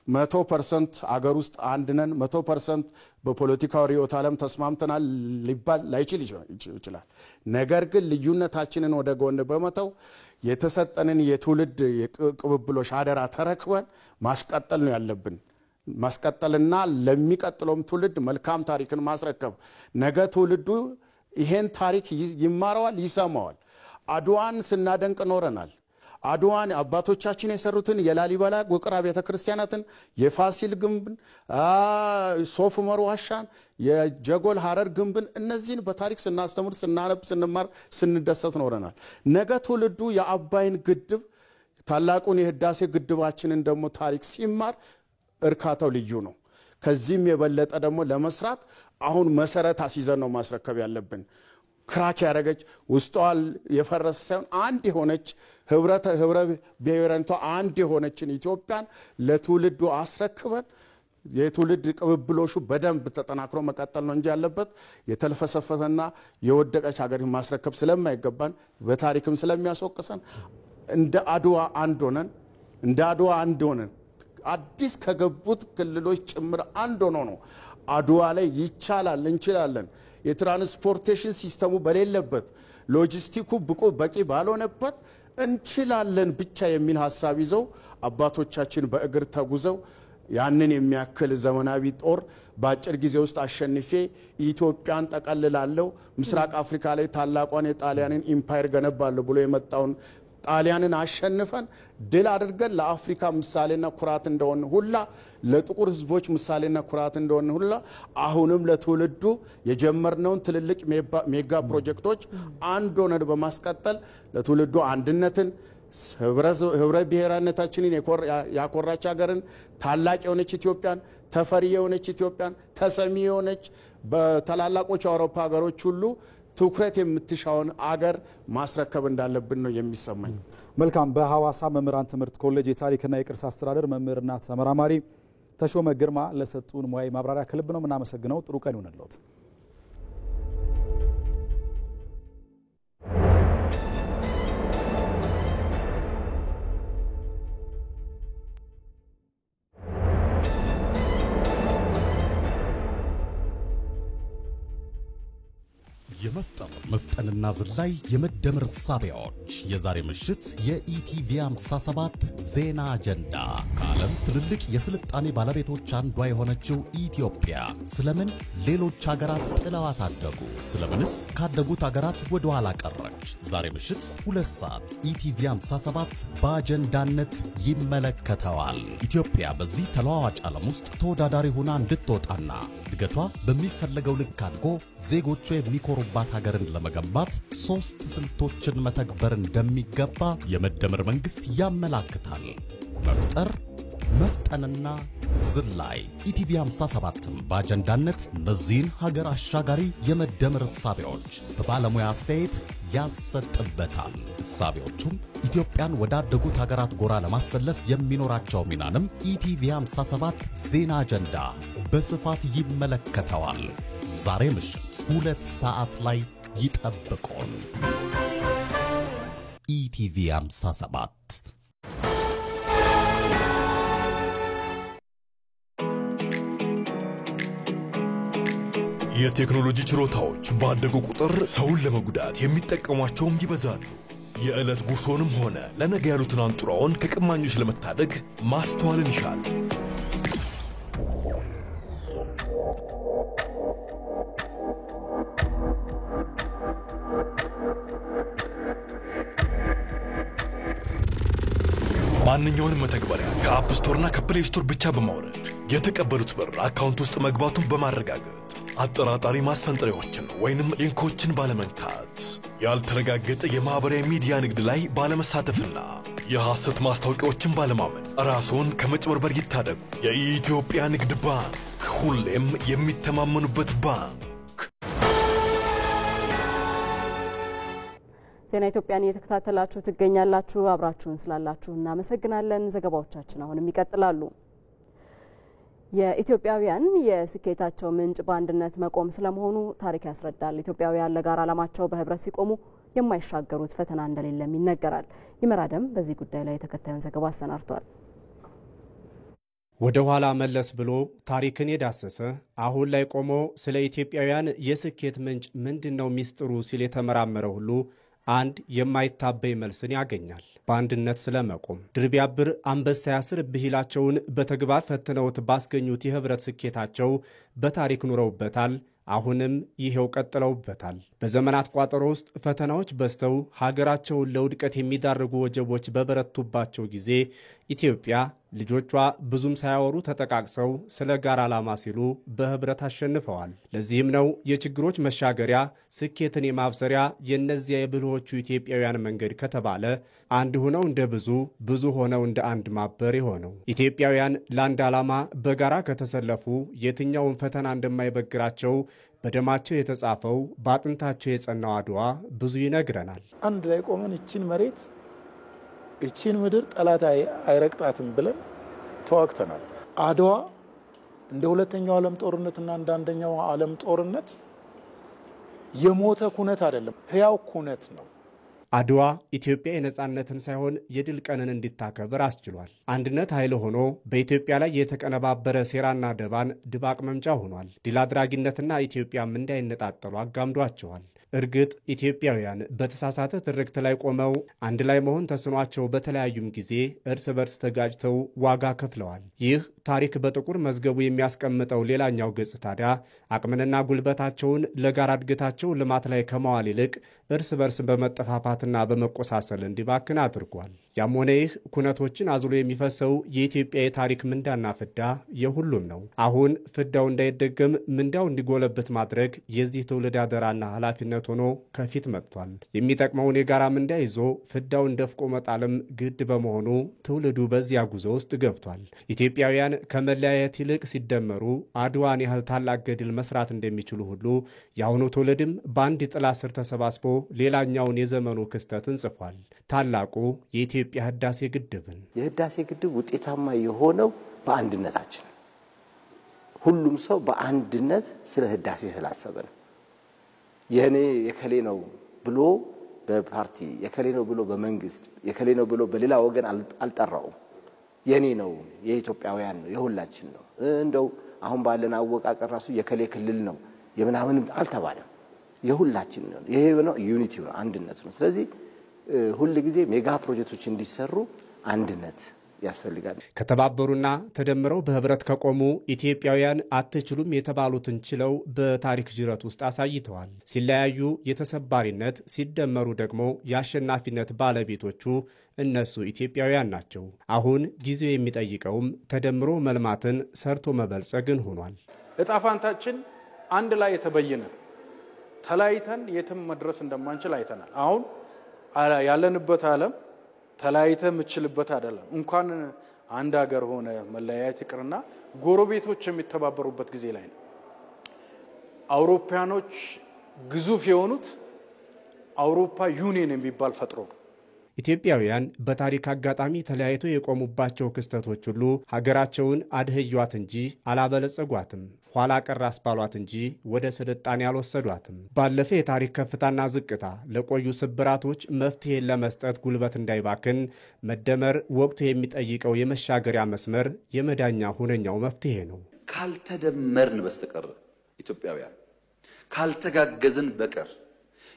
100% አገር ውስጥ አንድነን 100% በፖለቲካው ርዕዮተ ዓለም ተስማምተናል ሊባል ላይችል ይችላል። ነገር ግን ልዩነታችንን ወደ ጎን በመተው የተሰጠንን የትውልድ የቅብብሎሽ አደራ ተረክበን ማስቀጠል ነው ያለብን። ማስቀጠልና ለሚቀጥለውም ትውልድ መልካም ታሪክን ማስረከብ። ነገ ትውልዱ ይሄን ታሪክ ይማረዋል፣ ይሰማዋል። አድዋን ስናደንቅ ኖረናል። አድዋን አባቶቻችን የሰሩትን የላሊበላ ውቅር አብያተ ክርስቲያናትን፣ የፋሲል ግንብን፣ ሶፍ ዑመር ዋሻን፣ የጀጎል ሐረር ግንብን እነዚህን በታሪክ ስናስተምር፣ ስናነብ፣ ስንማር፣ ስንደሰት ኖረናል። ነገ ትውልዱ የአባይን ግድብ ታላቁን የህዳሴ ግድባችንን ደግሞ ታሪክ ሲማር እርካታው ልዩ ነው። ከዚህም የበለጠ ደግሞ ለመስራት አሁን መሰረት አስይዘን ነው ማስረከብ ያለብን። ክራክ ያረገች ውስጧል የፈረሰ ሳይሆን አንድ የሆነች ህብረ ብሔራዊቷ አንድ የሆነችን ኢትዮጵያን ለትውልዱ አስረክበን የትውልድ ቅብብሎሹ በደንብ ተጠናክሮ መቀጠል ነው እንጂ ያለበት የተልፈሰፈሰና የወደቀች ሀገር ማስረከብ ስለማይገባን በታሪክም ስለሚያስወቅሰን እንደ አድዋ አንድ ሆነን አዲስ ከገቡት ክልሎች ጭምር አንድ ሆኖ ነው አድዋ ላይ ይቻላል እንችላለን የትራንስፖርቴሽን ሲስተሙ በሌለበት ሎጂስቲኩ ብቁ በቂ ባልሆነበት እንችላለን ብቻ የሚል ሐሳብ ይዘው አባቶቻችን በእግር ተጉዘው ያንን የሚያክል ዘመናዊ ጦር በአጭር ጊዜ ውስጥ አሸንፌ ኢትዮጵያን ጠቀልላለሁ ምስራቅ አፍሪካ ላይ ታላቋን የጣሊያንን ኢምፓየር ገነባለሁ ብሎ የመጣውን ጣሊያንን አሸንፈን ድል አድርገን ለአፍሪካ ምሳሌና ኩራት እንደሆነ ሁላ ለጥቁር ህዝቦች ምሳሌና ኩራት እንደሆነ ሁላ አሁንም ለትውልዱ የጀመርነውን ትልልቅ ሜጋ ፕሮጀክቶች አንድ ሆነን በማስቀጠል ለትውልዱ አንድነትን ህብረ ብሔራዊነታችንን ያኮራች ሀገርን ታላቅ የሆነች ኢትዮጵያን ተፈሪ የሆነች ኢትዮጵያን ተሰሚ የሆነች በታላላቆች አውሮፓ ሀገሮች ሁሉ ትኩረት የምትሻውን አገር ማስረከብ እንዳለብን ነው የሚሰማኝ። መልካም። በሐዋሳ መምህራን ትምህርት ኮሌጅ የታሪክና የቅርስ አስተዳደር መምህርና ተመራማሪ ተሾመ ግርማ ለሰጡን ሙያዊ ማብራሪያ ከልብ ነው የምናመሰግነው። ጥሩ ቀን ይሁንልዎት። የመፍጠር መፍጠንና ዝላይ የመደመር ሳቢያዎች የዛሬ ምሽት የኢቲቪ 57 ዜና አጀንዳ ከዓለም ትልልቅ የስልጣኔ ባለቤቶች አንዷ የሆነችው ኢትዮጵያ ስለምን ሌሎች ሀገራት ጥለዋት አደጉ? ስለምንስ ካደጉት ሀገራት ወደ ኋላ ቀረች? ዛሬ ምሽት 2 ሰዓት ኢቲቪ 57 በአጀንዳነት ይመለከተዋል። ኢትዮጵያ በዚህ ተለዋዋጭ ዓለም ውስጥ ተወዳዳሪ ሆና እንድትወጣና እድገቷ በሚፈለገው ልክ አድጎ ዜጎቿ የሚኮሩባት ሀገርን ለመገንባት 3 ስልቶችን መተግበር እንደሚገባ የመደመር መንግስት ያመላክታል። መፍጠር፣ መፍጠንና ዝላይ። ኢቲቪ 57 በአጀንዳነት እነዚህን ሀገር አሻጋሪ የመደመር እሳቤዎች በባለሙያ አስተያየት ያሰጥበታል። እሳቤዎቹም ኢትዮጵያን ወዳደጉት ሀገራት ጎራ ለማሰለፍ የሚኖራቸው ሚናንም ኢቲቪ 57 ዜና አጀንዳ በስፋት ይመለከተዋል። ዛሬ ምሽት 2 ሰዓት ላይ ይጠብቁን። ኢቲቪ 57 የቴክኖሎጂ ችሮታዎች ባደጉ ቁጥር ሰውን ለመጉዳት የሚጠቀሟቸውም ይበዛሉ። የዕለት ጉርሶንም ሆነ ለነገ ያሉትን አንጡራውን ከቀማኞች ለመታደግ ማስተዋልን ይሻል። ማንኛውንም መተግበሪያ ከአፕ ስቶርና ከፕሌይ ስቶር ብቻ በማውረድ የተቀበሉት ብር አካውንት ውስጥ መግባቱን በማረጋገጥ አጠራጣሪ ማስፈንጠሪያዎችን ወይንም ሊንኮችን ባለመንካት ያልተረጋገጠ የማህበራዊ ሚዲያ ንግድ ላይ ባለመሳተፍና የሐሰት ማስታወቂያዎችን ባለማመን ራስዎን ከመጭበርበር ይታደጉ። የኢትዮጵያ ንግድ ባንክ ሁሌም የሚተማመኑበት ባንክ። ዜና ኢትዮጵያን እየተከታተላችሁ ትገኛላችሁ። አብራችሁን ስላላችሁ እናመሰግናለን። ዘገባዎቻችን አሁንም ይቀጥላሉ። የኢትዮጵያውያን የስኬታቸው ምንጭ በአንድነት መቆም ስለመሆኑ ታሪክ ያስረዳል። ኢትዮጵያውያን ለጋራ ዓላማቸው በህብረት ሲቆሙ የማይሻገሩት ፈተና እንደሌለም ይነገራል። ይመራደም በዚህ ጉዳይ ላይ ተከታዩን ዘገባ አሰናድቷል። ወደ ኋላ መለስ ብሎ ታሪክን የዳሰሰ አሁን ላይ ቆሞ ስለ ኢትዮጵያውያን የስኬት ምንጭ ምንድነው ሚስጥሩ ሲል የተመራመረ ሁሉ አንድ የማይታበይ መልስን ያገኛል። በአንድነት ስለመቆም ድር ቢያብር አንበሳ ያስር ብሂላቸውን በተግባር ፈትነውት ባስገኙት የህብረት ስኬታቸው በታሪክ ኑረውበታል። አሁንም ይሄው ቀጥለውበታል። በዘመናት ቋጠሮ ውስጥ ፈተናዎች በዝተው ሀገራቸውን ለውድቀት የሚዳርጉ ወጀቦች በበረቱባቸው ጊዜ ኢትዮጵያ ልጆቿ ብዙም ሳያወሩ ተጠቃቅሰው ስለ ጋራ ዓላማ ሲሉ በህብረት አሸንፈዋል። ለዚህም ነው የችግሮች መሻገሪያ ስኬትን የማብሰሪያ የነዚያ የብልሆቹ ኢትዮጵያውያን መንገድ ከተባለ አንድ ሆነው እንደ ብዙ፣ ብዙ ሆነው እንደ አንድ ማበር የሆነው። ኢትዮጵያውያን ለአንድ ዓላማ በጋራ ከተሰለፉ የትኛውን ፈተና እንደማይበግራቸው በደማቸው የተጻፈው በአጥንታቸው የጸናው አድዋ ብዙ ይነግረናል። አንድ ላይ ቆመን እቺን መሬት እቺን ምድር ጠላት አይረግጣትም ብለን ተዋግተናል። አድዋ እንደ ሁለተኛው ዓለም ጦርነትና እንደ አንደኛው ዓለም ጦርነት የሞተ ኩነት አይደለም፣ ህያው ኩነት ነው። አድዋ ኢትዮጵያ የነጻነትን ሳይሆን የድል ቀንን እንድታከብር አስችሏል። አንድነት ኃይል ሆኖ በኢትዮጵያ ላይ የተቀነባበረ ሴራና ደባን ድባቅ መምጫ ሆኗል። ድል አድራጊነትና ኢትዮጵያም እንዳይነጣጠሉ አጋምዷቸዋል። እርግጥ ኢትዮጵያውያን በተሳሳተ ትርክት ላይ ቆመው አንድ ላይ መሆን ተስኗቸው በተለያዩም ጊዜ እርስ በርስ ተጋጭተው ዋጋ ከፍለዋል። ይህ ታሪክ በጥቁር መዝገቡ የሚያስቀምጠው ሌላኛው ገጽ ታዲያ አቅምንና ጉልበታቸውን ለጋራ እድገታቸው ልማት ላይ ከመዋል ይልቅ እርስ በርስ በመጠፋፋትና በመቆሳሰል እንዲባክን አድርጓል። ያም ሆነ ይህ ኩነቶችን አዝሎ የሚፈሰው የኢትዮጵያ የታሪክ ምንዳና ፍዳ የሁሉም ነው። አሁን ፍዳው እንዳይደገም ምንዳው እንዲጎለብት ማድረግ የዚህ ትውልድ አደራና ኃላፊነት ሆኖ ከፊት መጥቷል። የሚጠቅመውን የጋራ ምንዳ ይዞ ፍዳውን ደፍቆ መጣልም ግድ በመሆኑ ትውልዱ በዚያ ጉዞ ውስጥ ገብቷል። ኢትዮጵያውያን ከመለያየት ይልቅ ሲደመሩ አድዋን ያህል ታላቅ ገድል መስራት እንደሚችሉ ሁሉ የአሁኑ ትውልድም በአንድ ጥላ ስር ተሰባስቦ ሌላኛውን የዘመኑ ክስተትን ጽፏል። ታላቁ የኢትዮጵያ ህዳሴ ግድብን። የህዳሴ ግድብ ውጤታማ የሆነው በአንድነታችን፣ ሁሉም ሰው በአንድነት ስለ ህዳሴ ስላሰበ ነው። የኔ የከሌ ነው ብሎ በፓርቲ የከሌ ነው ብሎ በመንግስት የከሌ ነው ብሎ በሌላ ወገን አልጠራውም። የኔ ነው፣ የኢትዮጵያውያን ነው፣ የሁላችን ነው። እንደው አሁን ባለን አወቃቀር ራሱ የከሌ ክልል ነው የምናምን አልተባለም። የሁላችን ነው። ይሄ ነው ዩኒቲ ነው፣ አንድነት ነው። ስለዚህ ሁሉ ጊዜ ሜጋ ፕሮጀክቶች እንዲሰሩ አንድነት ያስፈልጋል። ከተባበሩና ተደምረው በህብረት ከቆሙ ኢትዮጵያውያን አትችሉም የተባሉትን ችለው በታሪክ ጅረት ውስጥ አሳይተዋል። ሲለያዩ የተሰባሪነት፣ ሲደመሩ ደግሞ የአሸናፊነት ባለቤቶቹ እነሱ ኢትዮጵያውያን ናቸው። አሁን ጊዜው የሚጠይቀውም ተደምሮ መልማትን ሰርቶ መበልጸግን ሆኗል። እጣፋንታችን አንድ ላይ የተበየነ ተላይተን የትም መድረስ እንደማንችል አይተናል። አሁን ያለንበት ዓለም ተላይተ ምችልበት አይደለም። እንኳን አንድ ሀገር ሆነ መለያየት ይቅርና ጎረቤቶች የሚተባበሩበት ጊዜ ላይ ነው። አውሮፓኖች ግዙፍ የሆኑት አውሮፓ ዩኒየን የሚባል ፈጥሮ ነው። ኢትዮጵያውያን በታሪክ አጋጣሚ ተለያይተው የቆሙባቸው ክስተቶች ሁሉ ሀገራቸውን አድህያት እንጂ አላበለጸጓትም፣ ኋላ ቀር አስባሏት እንጂ ወደ ስልጣኔ አልወሰዷትም። ባለፈ የታሪክ ከፍታና ዝቅታ ለቆዩ ስብራቶች መፍትሄን ለመስጠት ጉልበት እንዳይባክን መደመር ወቅቱ የሚጠይቀው የመሻገሪያ መስመር የመዳኛ ሁነኛው መፍትሄ ነው። ካልተደመርን በስተቀር ኢትዮጵያውያን ካልተጋገዝን በቀር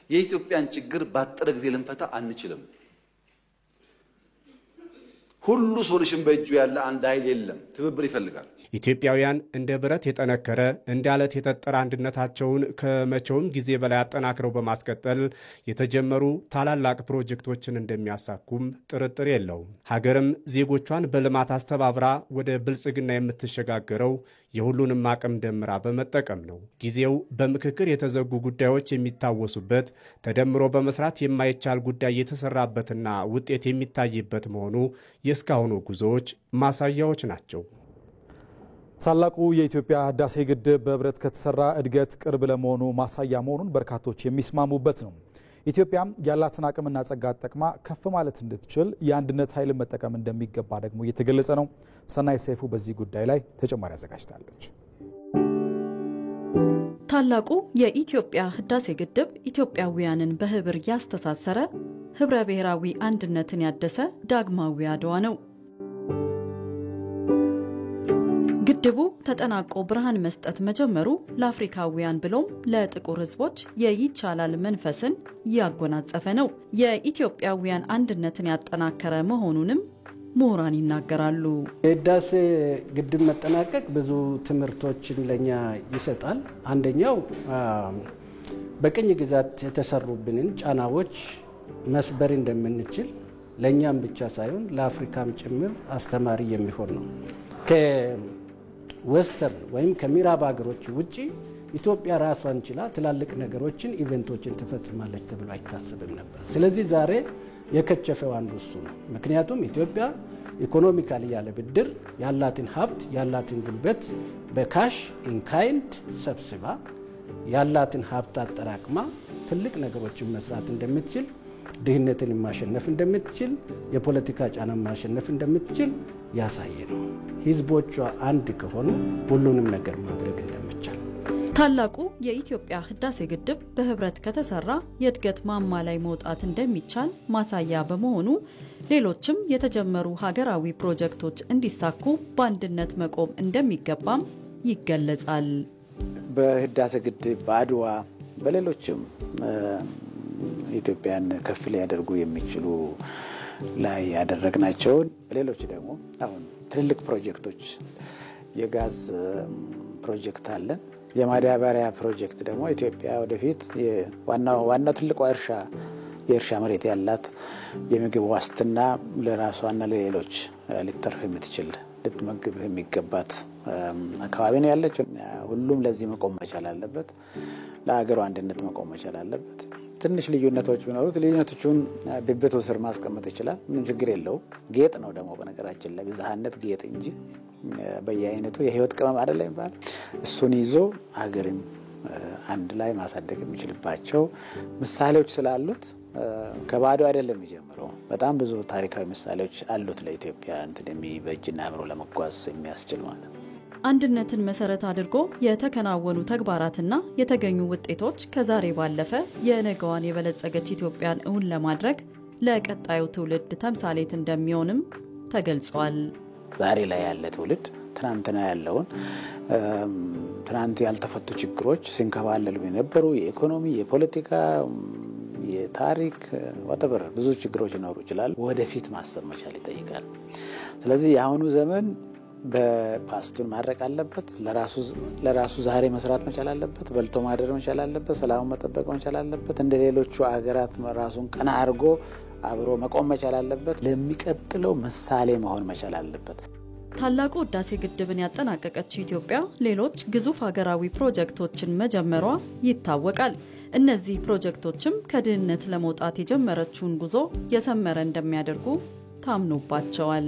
የኢትዮጵያን ችግር ባጠረ ጊዜ ልንፈታ አንችልም። ሁሉ ሶሉሽን በእጁ ያለ አንድ ኃይል የለም። ትብብር ይፈልጋል። ኢትዮጵያውያን እንደ ብረት የጠነከረ እንደ አለት የጠጠረ አንድነታቸውን ከመቼውም ጊዜ በላይ አጠናክረው በማስቀጠል የተጀመሩ ታላላቅ ፕሮጀክቶችን እንደሚያሳኩም ጥርጥር የለውም። ሀገርም ዜጎቿን በልማት አስተባብራ ወደ ብልጽግና የምትሸጋገረው የሁሉንም አቅም ደምራ በመጠቀም ነው። ጊዜው በምክክር የተዘጉ ጉዳዮች የሚታወሱበት፣ ተደምሮ በመስራት የማይቻል ጉዳይ የተሰራበትና ውጤት የሚታይበት መሆኑ የእስካሁኑ ጉዞዎች ማሳያዎች ናቸው። ታላቁ የኢትዮጵያ ህዳሴ ግድብ በህብረት ከተሰራ እድገት ቅርብ ለመሆኑ ማሳያ መሆኑን በርካቶች የሚስማሙበት ነው። ኢትዮጵያም ያላትን አቅምና ጸጋ ተጠቅማ ከፍ ማለት እንድትችል የአንድነት ኃይልን መጠቀም እንደሚገባ ደግሞ እየተገለጸ ነው። ሰናይ ሰይፉ በዚህ ጉዳይ ላይ ተጨማሪ አዘጋጅታለች። ታላቁ የኢትዮጵያ ህዳሴ ግድብ ኢትዮጵያውያንን በህብር ያስተሳሰረ፣ ህብረ ብሔራዊ አንድነትን ያደሰ ዳግማዊ አድዋ ነው። ግድቡ ተጠናቆ ብርሃን መስጠት መጀመሩ ለአፍሪካውያን ብሎም ለጥቁር ህዝቦች የይቻላል መንፈስን ያጎናጸፈ ነው። የኢትዮጵያውያን አንድነትን ያጠናከረ መሆኑንም ምሁራን ይናገራሉ። የህዳሴ ግድብ መጠናቀቅ ብዙ ትምህርቶችን ለኛ ይሰጣል። አንደኛው በቅኝ ግዛት የተሰሩብንን ጫናዎች መስበር እንደምንችል ለኛም ብቻ ሳይሆን ለአፍሪካም ጭምር አስተማሪ የሚሆን ነው። ዌስተርን ወይም ከምዕራብ ሀገሮች ውጪ ኢትዮጵያ ራሷን ችላ ትላልቅ ነገሮችን ኢቨንቶችን ትፈጽማለች ተብሎ አይታሰብም ነበር። ስለዚህ ዛሬ የከቸፈው አንዱ እሱ ነው። ምክንያቱም ኢትዮጵያ ኢኮኖሚካሊ ያለ ብድር ያላትን ሀብት ያላትን ጉልበት በካሽ ኢንካይንድ ሰብስባ ያላትን ሀብት አጠራቅማ ትልቅ ነገሮችን መስራት እንደምትችል፣ ድህነትን ማሸነፍ እንደምትችል፣ የፖለቲካ ጫና ማሸነፍ እንደምትችል ያሳየ ነው። ህዝቦቿ አንድ ከሆኑ ሁሉንም ነገር ማድረግ እንደሚቻል። ታላቁ የኢትዮጵያ ህዳሴ ግድብ በህብረት ከተሰራ የእድገት ማማ ላይ መውጣት እንደሚቻል ማሳያ በመሆኑ ሌሎችም የተጀመሩ ሀገራዊ ፕሮጀክቶች እንዲሳኩ በአንድነት መቆም እንደሚገባም ይገለጻል። በህዳሴ ግድብ፣ በአድዋ፣ በሌሎችም ኢትዮጵያን ከፍ ሊያደርጉ የሚችሉ ላይ ያደረግናቸውን በሌሎች ደግሞ አሁን ትልልቅ ፕሮጀክቶች የጋዝ ፕሮጀክት አለን። የማዳበሪያ ፕሮጀክት ደግሞ ኢትዮጵያ ወደፊት ዋናው ትልቋ የእርሻ መሬት ያላት የምግብ ዋስትና ለራሷና ለሌሎች ሊተርፍ የምትችል ልትመግብ የሚገባት አካባቢ ነው ያለችው። ሁሉም ለዚህ መቆም መቻል አለበት። ለሀገሩ አንድነት መቆም መቻል አለበት። ትንሽ ልዩነቶች ቢኖሩት ልዩነቶቹን በቤቱ ስር ማስቀመጥ ይችላል። ምንም ችግር የለውም። ጌጥ ነው ደግሞ በነገራችን ላይ ብዝሃነት ጌጥ እንጂ በየአይነቱ የህይወት ቅመም አይደለም ይባላል። እሱን ይዞ ሀገርን አንድ ላይ ማሳደግ የሚችልባቸው ምሳሌዎች ስላሉት ከባዶ አይደለም የሚጀምረው። በጣም ብዙ ታሪካዊ ምሳሌዎች አሉት ለኢትዮጵያ እንትን የሚበጅና አብሮ ለመጓዝ የሚያስችል ማለት ነው። አንድነትን መሰረት አድርጎ የተከናወኑ ተግባራትና የተገኙ ውጤቶች ከዛሬ ባለፈ የነገዋን የበለጸገች ኢትዮጵያን እውን ለማድረግ ለቀጣዩ ትውልድ ተምሳሌት እንደሚሆንም ተገልጿል። ዛሬ ላይ ያለ ትውልድ ትናንትና ያለውን ትናንት ያልተፈቱ ችግሮች ሲንከባለሉ የነበሩ የኢኮኖሚ፣ የፖለቲካ፣ የታሪክ ወተበር ብዙ ችግሮች ይኖሩ ይችላል። ወደፊት ማሰብ መቻል ይጠይቃል። ስለዚህ የአሁኑ ዘመን በፓስቱን ማድረቅ አለበት። ለራሱ ዛሬ መስራት መቻል አለበት። በልቶ ማደር መቻል አለበት። ሰላሙን መጠበቅ መቻል አለበት። እንደ ሌሎቹ አገራት ራሱን ቀና አድርጎ አብሮ መቆም መቻል አለበት። ለሚቀጥለው ምሳሌ መሆን መቻል አለበት። ታላቁ ህዳሴ ግድብን ያጠናቀቀችው ኢትዮጵያ ሌሎች ግዙፍ ሀገራዊ ፕሮጀክቶችን መጀመሯ ይታወቃል። እነዚህ ፕሮጀክቶችም ከድህነት ለመውጣት የጀመረችውን ጉዞ የሰመረ እንደሚያደርጉ ታምኖባቸዋል።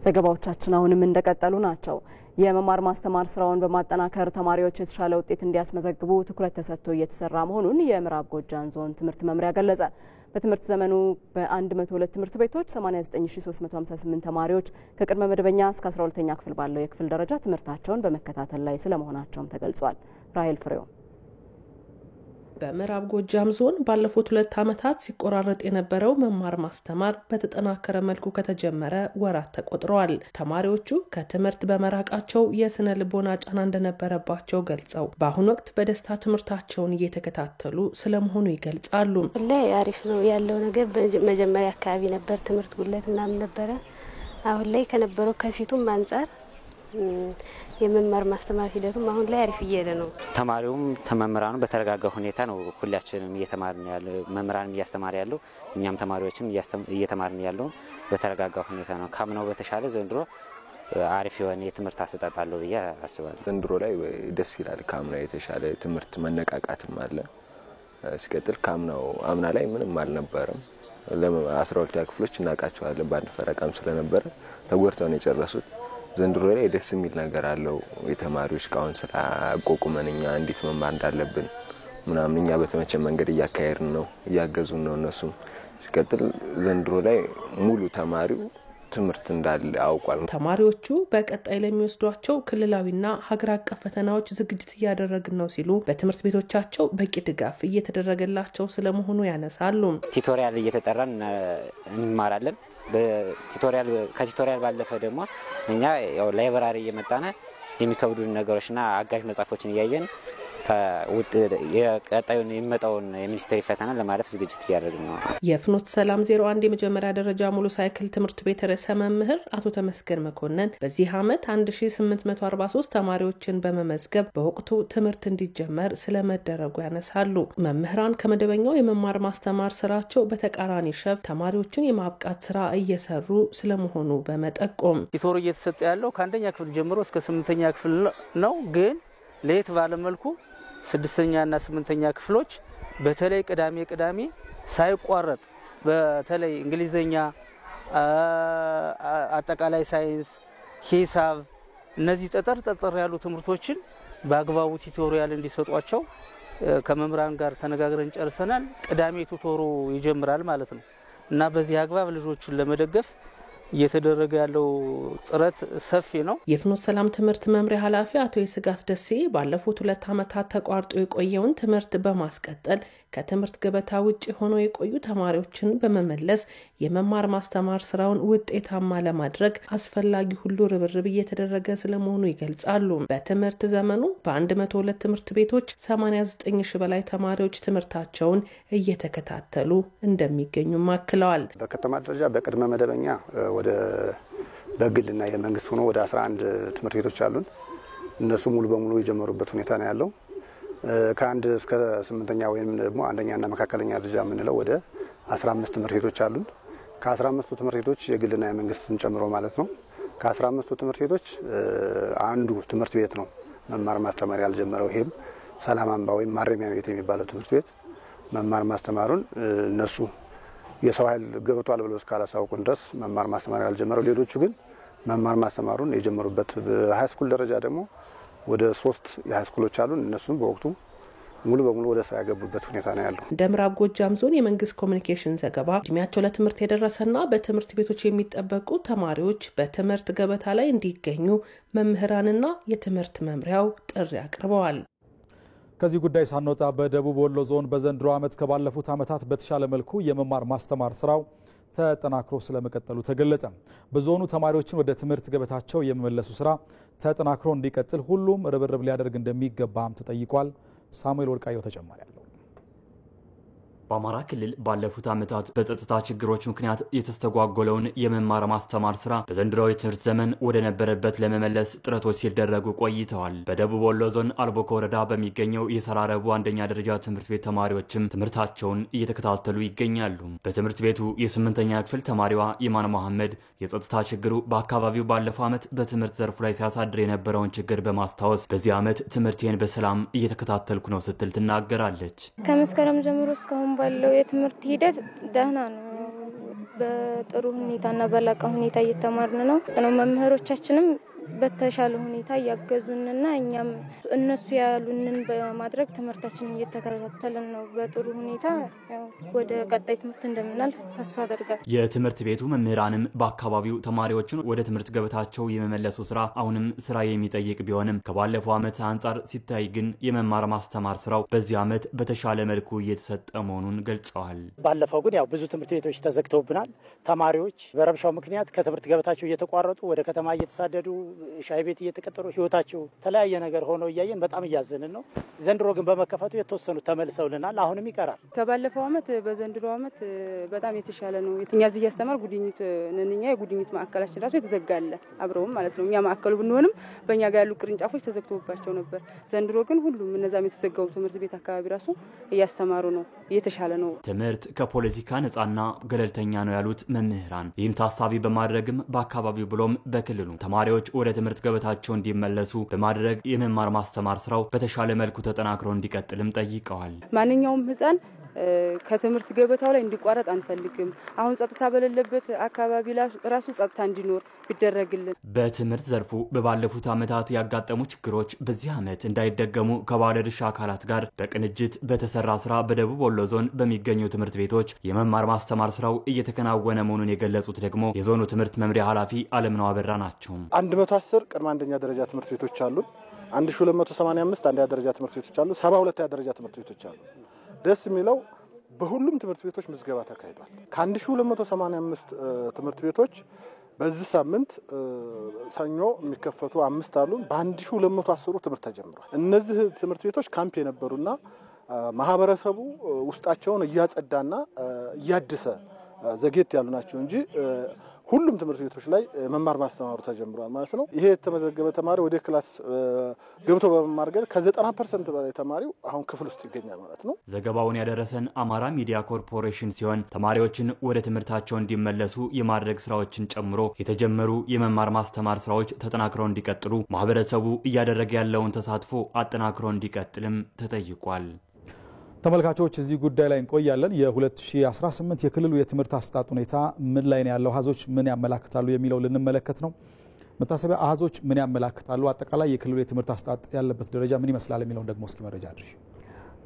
ዘገባዎቻችን አሁንም እንደቀጠሉ ናቸው። የመማር ማስተማር ስራውን በማጠናከር ተማሪዎች የተሻለ ውጤት እንዲያስመዘግቡ ትኩረት ተሰጥቶ እየተሰራ መሆኑን የምዕራብ ጎጃም ዞን ትምህርት መምሪያ ገለጸ። በትምህርት ዘመኑ በ102 ትምህርት ቤቶች 89358 ተማሪዎች ከቅድመ መደበኛ እስከ 12ኛ ክፍል ባለው የክፍል ደረጃ ትምህርታቸውን በመከታተል ላይ ስለመሆናቸውም ተገልጿል። ራሄል ፍሬው በምዕራብ ጎጃም ዞን ባለፉት 2 ዓመታት ሲቆራረጥ የነበረው መማር ማስተማር በተጠናከረ መልኩ ከተጀመረ ወራት ተቆጥረዋል። ተማሪዎቹ ከትምህርት በመራቃቸው የስነ ልቦና ጫና እንደነበረባቸው ገልጸው በአሁኑ ወቅት በደስታ ትምህርታቸውን እየተከታተሉ ስለመሆኑ ይገልጻሉ። ላይ አሪፍ ነው ያለው ነገር መጀመሪያ አካባቢ ነበር ትምህርት ጉለት ምናምን ነበረ። አሁን ላይ ከነበረው ከፊቱም አንፃር የመማር ማስተማር ሂደቱም አሁን ላይ አሪፍ እየሄደ ነው። ተማሪውም ተመምራኑ በተረጋጋ ሁኔታ ነው ሁላችንም እየተማርን ያለው መምህራንም እያስተማሩ ያለው እኛም ተማሪዎችም እየተማርን ያለው በተረጋጋ ሁኔታ ነው። ካምናው በተሻለ ዘንድሮ አሪፍ የሆነ የትምህርት አሰጣጥ አለው ብዬ አስባለሁ። ዘንድሮ ላይ ደስ ይላል። ካምናው የተሻለ ትምህርት መነቃቃትም አለ። ሲቀጥል ካምናው አምና ላይ ምንም አልነበረም። ለ12ኛ ክፍሎች እናቃቸዋለን ባንድ ፈረቃም ስለነበረ ተጎርተው ነው የጨረሱት። ዘንድሮ ላይ ደስ የሚል ነገር አለው። የተማሪዎች ካውንስል አቋቁመንኛ እንዴት መማር እንዳለብን ምናምን እኛ በተመቸ መንገድ እያካሄድን ነው፣ እያገዙን ነው እነሱም። ሲቀጥል ዘንድሮ ላይ ሙሉ ተማሪው ትምህርት እንዳለ አውቋል። ተማሪዎቹ በቀጣይ ለሚወስዷቸው ክልላዊና ሀገር አቀፍ ፈተናዎች ዝግጅት እያደረግን ነው ሲሉ በትምህርት ቤቶቻቸው በቂ ድጋፍ እየተደረገላቸው ስለመሆኑ ያነሳሉ። ቲቶሪያል እየተጠራን እንማራለን። ከቲቶሪያል ባለፈ ደግሞ እኛ ያው ላይብራሪ እየመጣነ የሚከብዱ ነገሮችና አጋዥ መጻፎችን እያየን የቀጣዩን የሚመጣውን የሚኒስትሪ ፈተና ለማለፍ ዝግጅት እያደረግን ነው። የፍኖተ ሰላም 01 የመጀመሪያ ደረጃ ሙሉ ሳይክል ትምህርት ቤት ርዕሰ መምህር አቶ ተመስገን መኮንን በዚህ ዓመት 1843 ተማሪዎችን በመመዝገብ በወቅቱ ትምህርት እንዲጀመር ስለመደረጉ ያነሳሉ። መምህራን ከመደበኛው የመማር ማስተማር ስራቸው በተቃራኒ ሸፍ ተማሪዎችን የማብቃት ስራ እየሰሩ ስለመሆኑ በመጠቆም ቲቶር እየተሰጠ ያለው ከአንደኛ ክፍል ጀምሮ እስከ 8ኛ ክፍል ነው። ግን ለየት ባለ መልኩ 6ኛ እና 8ኛ ክፍሎች በተለይ ቅዳሜ ሳይቋረጥ በተለይ እንግሊዘኛ፣ አጠቃላይ ሳይንስ፣ ሂሳብ እነዚህ ጠጠር ያሉ ትምህርቶችን በአግባቡ ቲቶሪያል እንዲሰጧቸው ከመምህራን ጋር ተነጋግረን ጨርሰናል። ቅዳሜ ቲቶሩ ይጀምራል ማለት ነው እና በዚህ አግባብ ልጆቹን ለመደገፍ እየተደረገ ያለው ጥረት ሰፊ ነው። የፍኖተ ሰላም ትምህርት መምሪያ ኃላፊ አቶ የስጋት ደሴ ባለፉት 2 ዓመታት ተቋርጦ የቆየውን ትምህርት በማስቀጠል ከትምህርት ገበታ ውጪ ሆነው የቆዩ ተማሪዎችን በመመለስ የመማር ማስተማር ስራውን ውጤታማ ለማድረግ አስፈላጊ ሁሉ ርብርብ እየተደረገ ስለመሆኑ ይገልጻሉ። በትምህርት ዘመኑ በ102 ትምህርት ቤቶች 89 ሺህ በላይ ተማሪዎች ትምህርታቸውን እየተከታተሉ እንደሚገኙ አክለዋል። በከተማ ደረጃ በቅድመ መደበኛ ወደ በግልና የመንግስት ሆኖ ወደ 11 ትምህርት ቤቶች አሉን። እነሱ ሙሉ በሙሉ የጀመሩበት ሁኔታ ነው ያለው። ከ1 እስከ 8ኛ ወይም ደግሞ አንደኛና መካከለኛ ደረጃ የምንለው ወደ 15 ትምህርት ቤቶች አሉን። ከ15ቱ ትምህርት ቤቶች የግልና የመንግስትን ጨምሮ ማለት ነው። ከ15ቱ ትምህርት ቤቶች አንዱ ትምህርት ቤት ነው መማር ማስተማር ያልጀመረው። ይሄም ሰላም አምባ ወይም ማረሚያ ቤት የሚባለው ትምህርት ቤት መማር ማስተማሩን እነሱ የሰው ኃይል ገብቷል ብለው እስካላሳውቁን ድረስ መማር ማስተማር ያልጀመረው፣ ሌሎቹ ግን መማር ማስተማሩን የጀመሩበት በሃይ ስኩል ደረጃ ደግሞ ወደ 3 የሃይ ስኩሎች አሉን። እነሱም በወቅቱ ሙሉ በሙሉ ወደ ስራ ያገቡበት ሁኔታ ነው ያለው። እንደ ምዕራብ ጎጃም ዞን የመንግስት ኮሚኒኬሽን ዘገባ እድሜያቸው ለትምህርት የደረሰና በትምህርት ቤቶች የሚጠበቁ ተማሪዎች በትምህርት ገበታ ላይ እንዲገኙ መምህራንና የትምህርት መምሪያው ጥሪ አቅርበዋል። ከዚህ ጉዳይ ሳንወጣ በደቡብ ወሎ ዞን በዘንድሮ ዓመት ከባለፉት ዓመታት በተሻለ መልኩ የመማር ማስተማር ስራው ተጠናክሮ ስለመቀጠሉ ተገለጸ። በዞኑ ተማሪዎችን ወደ ትምህርት ገበታቸው የመመለሱ ስራ ተጠናክሮ እንዲቀጥል ሁሉም ርብርብ ሊያደርግ እንደሚገባም ተጠይቋል። ሳሙኤል ወርቃየው ተጨማሪ አለው። በአማራ ክልል ባለፉት ዓመታት በጸጥታ ችግሮች ምክንያት የተስተጓጎለውን የመማር ማስተማር ስራ በዘንድሮው የትምህርት ዘመን ወደ ነበረበት ለመመለስ ጥረቶች ሲደረጉ ቆይተዋል። በደቡብ ወሎ ዞን አልቦኮ ወረዳ በሚገኘው የሰራረቡ አንደኛ ደረጃ ትምህርት ቤት ተማሪዎችም ትምህርታቸውን እየተከታተሉ ይገኛሉ። በትምህርት ቤቱ የ8ኛ ክፍል ተማሪዋ ኢማን መሐመድ የጸጥታ ችግሩ በአካባቢው ባለፈው ዓመት በትምህርት ዘርፉ ላይ ሲያሳድር የነበረውን ችግር በማስታወስ በዚህ ዓመት ትምህርቴን በሰላም እየተከታተልኩ ነው ስትል ትናገራለች። ከመስከረም ጀምሮ እስካሁን ባለው የትምህርት ሂደት ደህና ነው። በጥሩ ሁኔታና በላቀ ሁኔታ እየተማርን ነው። መምህሮቻችንም በተሻለ ሁኔታ እያገዙንና እኛም እነሱ ያሉንን በማድረግ ትምህርታችንን እየተከታተልን ነው። በጥሩ ሁኔታ ወደ ቀጣይ ትምህርት እንደምናልፍ ተስፋ አደርጋለሁ። የትምህርት ቤቱ መምህራንም በአካባቢው ተማሪዎችን ወደ ትምህርት ገበታቸው የመመለሱ ስራ አሁንም ስራ የሚጠይቅ ቢሆንም ከባለፈው ዓመት አንጻር ሲታይ ግን የመማር ማስተማር ስራው በዚህ ዓመት በተሻለ መልኩ እየተሰጠ መሆኑን ገልጸዋል። ባለፈው ግን ያው ብዙ ትምህርት ቤቶች ተዘግተውብናል። ተማሪዎች በረብሻው ምክንያት ከትምህርት ገበታቸው እየተቋረጡ ወደ ከተማ እየተሳደዱ ሻይ ቤት እየተቀጠሩ ህይወታቸው ተለያየ ነገር ሆኖ እያየን በጣም እያዘንን ነው። ዘንድሮ ግን በመከፈቱ የተወሰኑ ተመልሰውልናል። አሁንም ይቀራል። ከባለፈው ዓመት በዘንድሮ ዓመት በጣም የተሻለ ነው። የትኛ እዚህ ያስተማር ጉድኝት ነንኛ የጉድኝት ማዕከላችን ራሱ የተዘጋለ አብረውም ማለት ነው። እኛ ማዕከሉ ብንሆንም በእኛ ጋር ያሉ ቅርንጫፎች ተዘግተውባቸው ነበር። ዘንድሮ ግን ሁሉም እነዛም የተዘጋው ትምህርት ቤት አካባቢ ራሱ እያስተማሩ ነው። የተሻለ ነው። ትምህርት ከፖለቲካ ነጻና ገለልተኛ ነው ያሉት መምህራን ይህን ታሳቢ በማድረግም በአካባቢው ብሎም በክልሉ ተማሪዎች ወደ ትምህርት ገበታቸው እንዲመለሱ በማድረግ የመማር ማስተማር ስራው በተሻለ መልኩ ተጠናክሮ እንዲቀጥልም ጠይቀዋል። ማንኛውም ህፃን ከትምህርት ገበታው ላይ እንዲቋረጥ አንፈልግም። አሁን ጸጥታ በሌለበት አካባቢ ራሱ ጸጥታ እንዲኖር ቢደረግልን። በትምህርት ዘርፉ በባለፉት ዓመታት ያጋጠሙ ችግሮች በዚህ ዓመት እንዳይደገሙ ከባለድርሻ አካላት ጋር በቅንጅት በተሰራ ስራ በደቡብ ወሎ ዞን በሚገኙ ትምህርት ቤቶች የመማር ማስተማር ስራው እየተከናወነ መሆኑን የገለጹት ደግሞ የዞኑ ትምህርት መምሪያ ኃላፊ አለምነው አበራ ናቸው። 110 ቅድመ አንደኛ ደረጃ ትምህርት ቤቶች አሉ። 1285 አንደኛ ደረጃ ትምህርት ቤቶች አሉ። 72 ደረጃ ትምህርት ቤቶች አሉ። ደስ የሚለው በሁሉም ትምህርት ቤቶች ምዝገባ ተካሂዷል። ከ1285 ትምህርት ቤቶች በዚህ ሳምንት ሰኞ የሚከፈቱ 5 አሉ። በ1210 ትምህርት ተጀምሯል። እነዚህ ትምህርት ቤቶች ካምፕ የነበሩና ማህበረሰቡ ውስጣቸውን እያጸዳና እያደሰ ዘጌት ያሉ ናቸው እንጂ ሁሉም ትምህርት ቤቶች ላይ መማር ማስተማሩ ተጀምሯል ማለት ነው። ይሄ የተመዘገበ ተማሪ ወደ ክላስ ገብቶ በመማር ገር ከ90% በላይ ተማሪው አሁን ክፍል ውስጥ ይገኛል ማለት ነው። ዘገባውን ያደረሰን አማራ ሚዲያ ኮርፖሬሽን ሲሆን ተማሪዎችን ወደ ትምህርታቸው እንዲመለሱ የማድረግ ስራዎችን ጨምሮ የተጀመሩ የመማር ማስተማር ስራዎች ተጠናክረው እንዲቀጥሉ ማህበረሰቡ እያደረገ ያለውን ተሳትፎ አጠናክሮ እንዲቀጥልም ተጠይቋል። ተመልካቾች እዚህ ጉዳይ ላይ እንቆያለን። የ2018 የክልሉ የትምህርት አሰጣጥ ሁኔታ ምን ላይ ነው ያለው? አሃዞች ምን ያመላክታሉ የሚለው ልንመለከት ነው። መታሰቢያ አሃዞች ምን ያመላክታሉ? አጠቃላይ የክልሉ የትምህርት አሰጣጥ ያለበት ደረጃ ምን ይመስላል የሚለውን ደግሞ እስኪ መረጃ አድርሽ።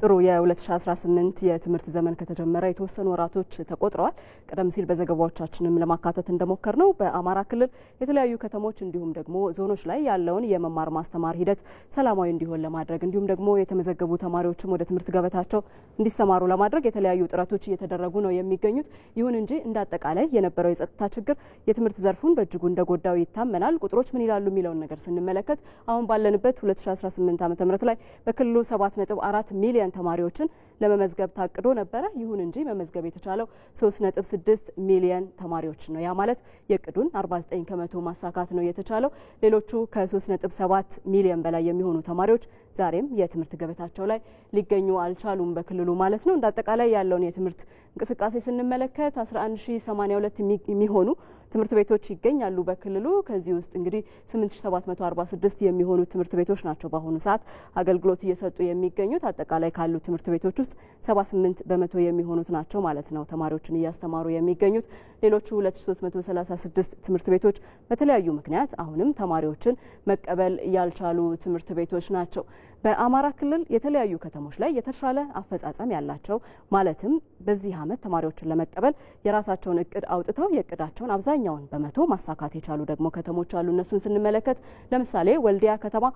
ጥሩ የ2018 የትምህርት ዘመን ከተጀመረ የተወሰኑ ወራቶች ተቆጥረዋል። ቀደም ሲል በዘገባዎቻችንም ለማካተት እንደሞከር ነው በአማራ ክልል የተለያዩ ከተሞች እንዲሁም ደግሞ ዞኖች ላይ ያለውን የመማር ማስተማር ሂደት ሰላማዊ እንዲሆን ለማድረግ እንዲሁም ደግሞ የተመዘገቡ ተማሪዎችም ወደ ትምህርት ገበታቸው እንዲሰማሩ ለማድረግ የተለያዩ ጥረቶች እየተደረጉ ነው የሚገኙት። ይሁን እንጂ እንዳጠቃላይ የነበረው የጸጥታ ችግር የትምህርት ዘርፉን በእጅጉ እንደጎዳው ይታመናል። ቁጥሮች ምን ይላሉ የሚለውን ነገር ስንመለከት አሁን ባለንበት 2018 ዓ.ም ላይ በክልሉ 7.4 ሚሊዮን ተማሪዎችን ለመመዝገብ ታቅዶ ነበረ። ይሁን እንጂ መመዝገብ የተቻለው 3.6 ሚሊዮን ተማሪዎች ነው። ያ ማለት የቅዱን 49% ማሳካት ነው የተቻለው። ሌሎቹ ከ3.7 ሚሊዮን በላይ የሚሆኑ ተማሪዎች ዛሬም የትምህርት ገበታቸው ላይ ሊገኙ አልቻሉም በክልሉ ማለት ነው። እንዳጠቃላይ ያለውን የትምህርት እንቅስቃሴ ስንመለከት 11082 የሚሆኑ ትምህርት ቤቶች ይገኛሉ በክልሉ። ከዚህ ውስጥ እንግዲህ 8746 የሚሆኑ ትምህርት ቤቶች ናቸው በአሁኑ ሰዓት አገልግሎት እየሰጡ የሚገኙት። አጠቃላይ ካሉ ትምህርት ቤቶች ውስጥ 78% የሚሆኑት ናቸው ማለት ነው ተማሪዎችን እያስተማሩ የሚገኙት። ሌሎቹ 2336 ትምህርት ቤቶች በተለያዩ ምክንያት አሁንም ተማሪዎችን መቀበል ያልቻሉ ትምህርት ቤቶች ናቸው። በአማራ ክልል የተለያዩ ከተሞች ላይ የተሻለ አፈጻጸም ያላቸው ማለትም በዚህ ዓመት ተማሪዎችን ለመቀበል የራሳቸውን እቅድ አውጥተው የእቅዳቸውን አብዛኛውን በመቶ ማሳካት የቻሉ ደግሞ ከተሞች አሉ። እነሱን ስንመለከት ለምሳሌ ወልዲያ ከተማ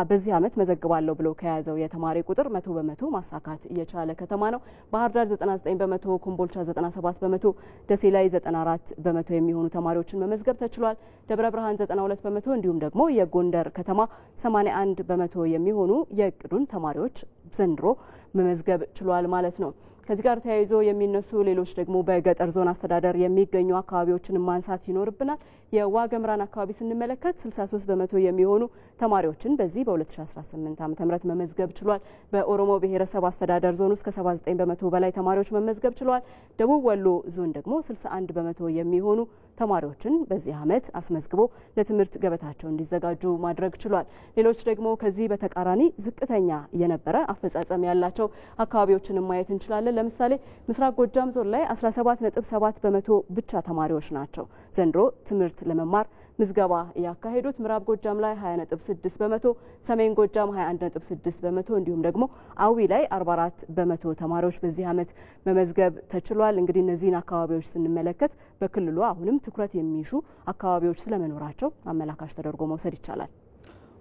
በዚህ ዓመት መዘግባለሁ ብሎ ከያዘው የተማሪ ቁጥር 100% ማሳካት የቻለ ከተማ ነው። ባህር ዳር 99%፣ ኮምቦልቻ 97%፣ ደሴ ላይ 94% የሚሆኑ ተማሪዎችን መመዝገብ ተችሏል። ደብረ ብርሃን 92%፣ እንዲሁም ደግሞ የጎንደር ከተማ 81% የሚሆኑ የእቅዱን ተማሪዎች ዘንድሮ መመዝገብ ችሏል ማለት ነው። ከዚህ ጋር ተያይዞ የሚነሱ ሌሎች ደግሞ በገጠር ዞን አስተዳደር የሚገኙ አካባቢዎችን ማንሳት ይኖርብናል። የዋገምራን አካባቢ ስንመለከት 63% የሚሆኑ ተማሪዎችን በዚህ በ2018 ዓ.ም መመዝገብ ችሏል። በኦሮሞ ብሔረሰብ አስተዳደር ዞን ውስጥ ከ79% በላይ ተማሪዎች መመዝገብ ችሏል። ደቡብ ወሎ ዞን ደግሞ 61% የሚሆኑ ተማሪዎችን በዚህ ዓመት አስመዝግቦ ለትምህርት ገበታቸው እንዲዘጋጁ ማድረግ ችሏል። ሌሎች ደግሞ ከዚህ በተቃራኒ ዝቅተኛ የነበረ አፈጻጸም ያላቸው አካባቢዎችን ማየት እንችላለን። ለምሳሌ ምስራቅ ጎጃም ዞን ላይ 17.7% ብቻ ተማሪዎች ናቸው ዘንድሮ ትምህርት ለመማር ምዝገባ ያካሄዱት። ምዕራብ ጎጃም ላይ 20.6 በመቶ፣ ሰሜን ጎጃም 21.6 በመቶ እንዲሁም ደግሞ አዊ ላይ 44 በመቶ ተማሪዎች በዚህ ዓመት መመዝገብ ተችሏል። እንግዲህ እነዚህን አካባቢዎች ስንመለከት በክልሉ አሁንም ትኩረት የሚሹ አካባቢዎች ስለመኖራቸው አመላካሽ ተደርጎ መውሰድ ይቻላል።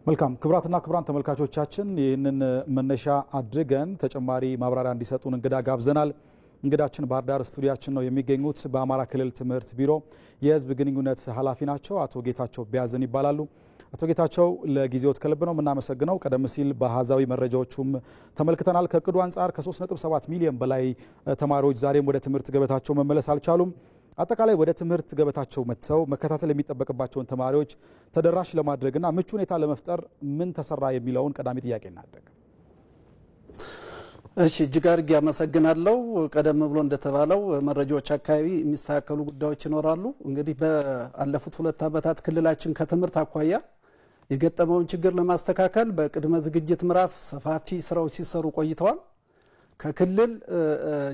መልካም ክቡራትና ክቡራን ተመልካቾቻችን ይህንን መነሻ አድርገን ተጨማሪ ማብራሪያ እንዲሰጡን እንግዳ ጋብዘናል። እንግዳችን ባህር ዳር ስቱዲያችን ነው የሚገኙት። በአማራ ክልል ትምህርት ቢሮ የህዝብ ግንኙነት ኃላፊ ናቸው። አቶ ጌታቸው ቢያዝን ይባላሉ። አቶ ጌታቸው ለጊዜዎት ከልብ ነው የምናመሰግነው። ቀደም ሲል በአሃዛዊ መረጃዎቹም ተመልክተናል። ከእቅዱ አንጻር ከ3.7 ሚሊዮን በላይ ተማሪዎች ዛሬም ወደ ትምህርት ገበታቸው መመለስ አልቻሉም። አጠቃላይ ወደ ትምህርት ገበታቸው መጥተው መከታተል የሚጠበቅባቸውን ተማሪዎች ተደራሽ ለማድረግና ምቹ ሁኔታ ለመፍጠር ምን ተሰራ የሚለውን ቀዳሚ ጥያቄ እናድርግ። እሺ እጅግ አድርጌ አመሰግናለሁ። ቀደም ብሎ እንደተባለው መረጃዎች አካባቢ የሚስተካከሉ ጉዳዮች ይኖራሉ። እንግዲህ ባለፉት 2 ዓመታት ክልላችን ከትምህርት አኳያ የገጠመውን ችግር ለማስተካከል በቅድመ ዝግጅት ምዕራፍ ሰፋፊ ስራዎች ሲሰሩ ቆይተዋል። ከክልል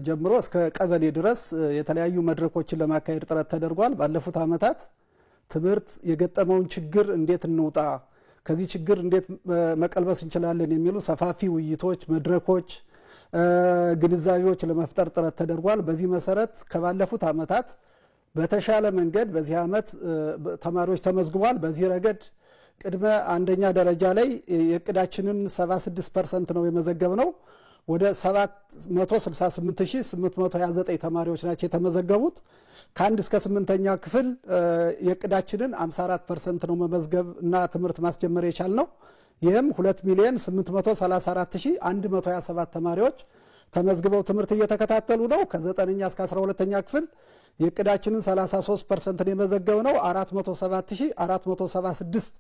ጀምሮ እስከ ቀበሌ ድረስ የተለያዩ መድረኮችን ለማካሄድ ጥረት ተደርጓል። ባለፉት ዓመታት ትምህርት የገጠመውን ችግር እንዴት እንውጣ፣ ከዚህ ችግር እንዴት መቀልበስ እንችላለን የሚሉ ሰፋፊ ውይይቶች፣ መድረኮች፣ ግንዛቤዎች ለመፍጠር ጥረት ተደርጓል። በዚህ መሰረት ከባለፉት ዓመታት በተሻለ መንገድ በዚህ ዓመት ተማሪዎች ተመዝግቧል። በዚህ ረገድ ቅድመ አንደኛ ደረጃ ላይ የእቅዳችንን 76% ነው የመዘገብነው። ወደ 768829 ተማሪዎች ናቸው የተመዘገቡት። ከአንድ እስከ 8ኛ ክፍል የእቅዳችንን 54% ነው መመዝገብ እና ትምህርት ማስጀመር የቻልነው። ይህም 2,834,127 ተማሪዎች ተመዝግበው ትምህርት እየተከታተሉ ነው። ከ9ኛ እስከ 12ኛ ክፍል የእቅዳችንን 33% ነው የመዘገብነው። 407,476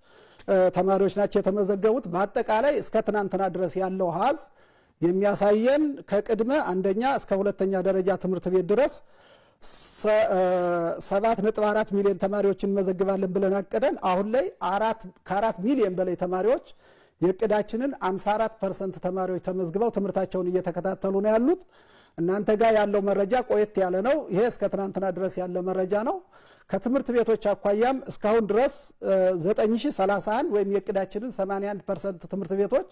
ተማሪዎች ናቸው የተመዘገቡት። በአጠቃላይ እስከ ትናንትና ድረስ ያለው ሀዝ የሚያሳየን ከቅድመ አንደኛ እስከ 2ኛ ደረጃ ትምህርት ቤት ድረስ 7.4 ሚሊዮን ተማሪዎችን መዘግባለን ብለን አቀደን አሁን ላይ ከ4 ሚሊዮን በላይ ተማሪዎች የእቅዳችንን 54% ተማሪዎች ተመዝግበው ትምህርታቸውን እየተከታተሉ ነው ያሉት። እናንተ ጋር ያለው መረጃ ቆየት ያለ ነው። ይሄ እስከ ትናንትና ድረስ ያለ መረጃ ነው። ከትምህርት ቤቶች አኳያም እስካሁን ድረስ 9031 ወይም የእቅዳችንን 81% ትምህርት ቤቶች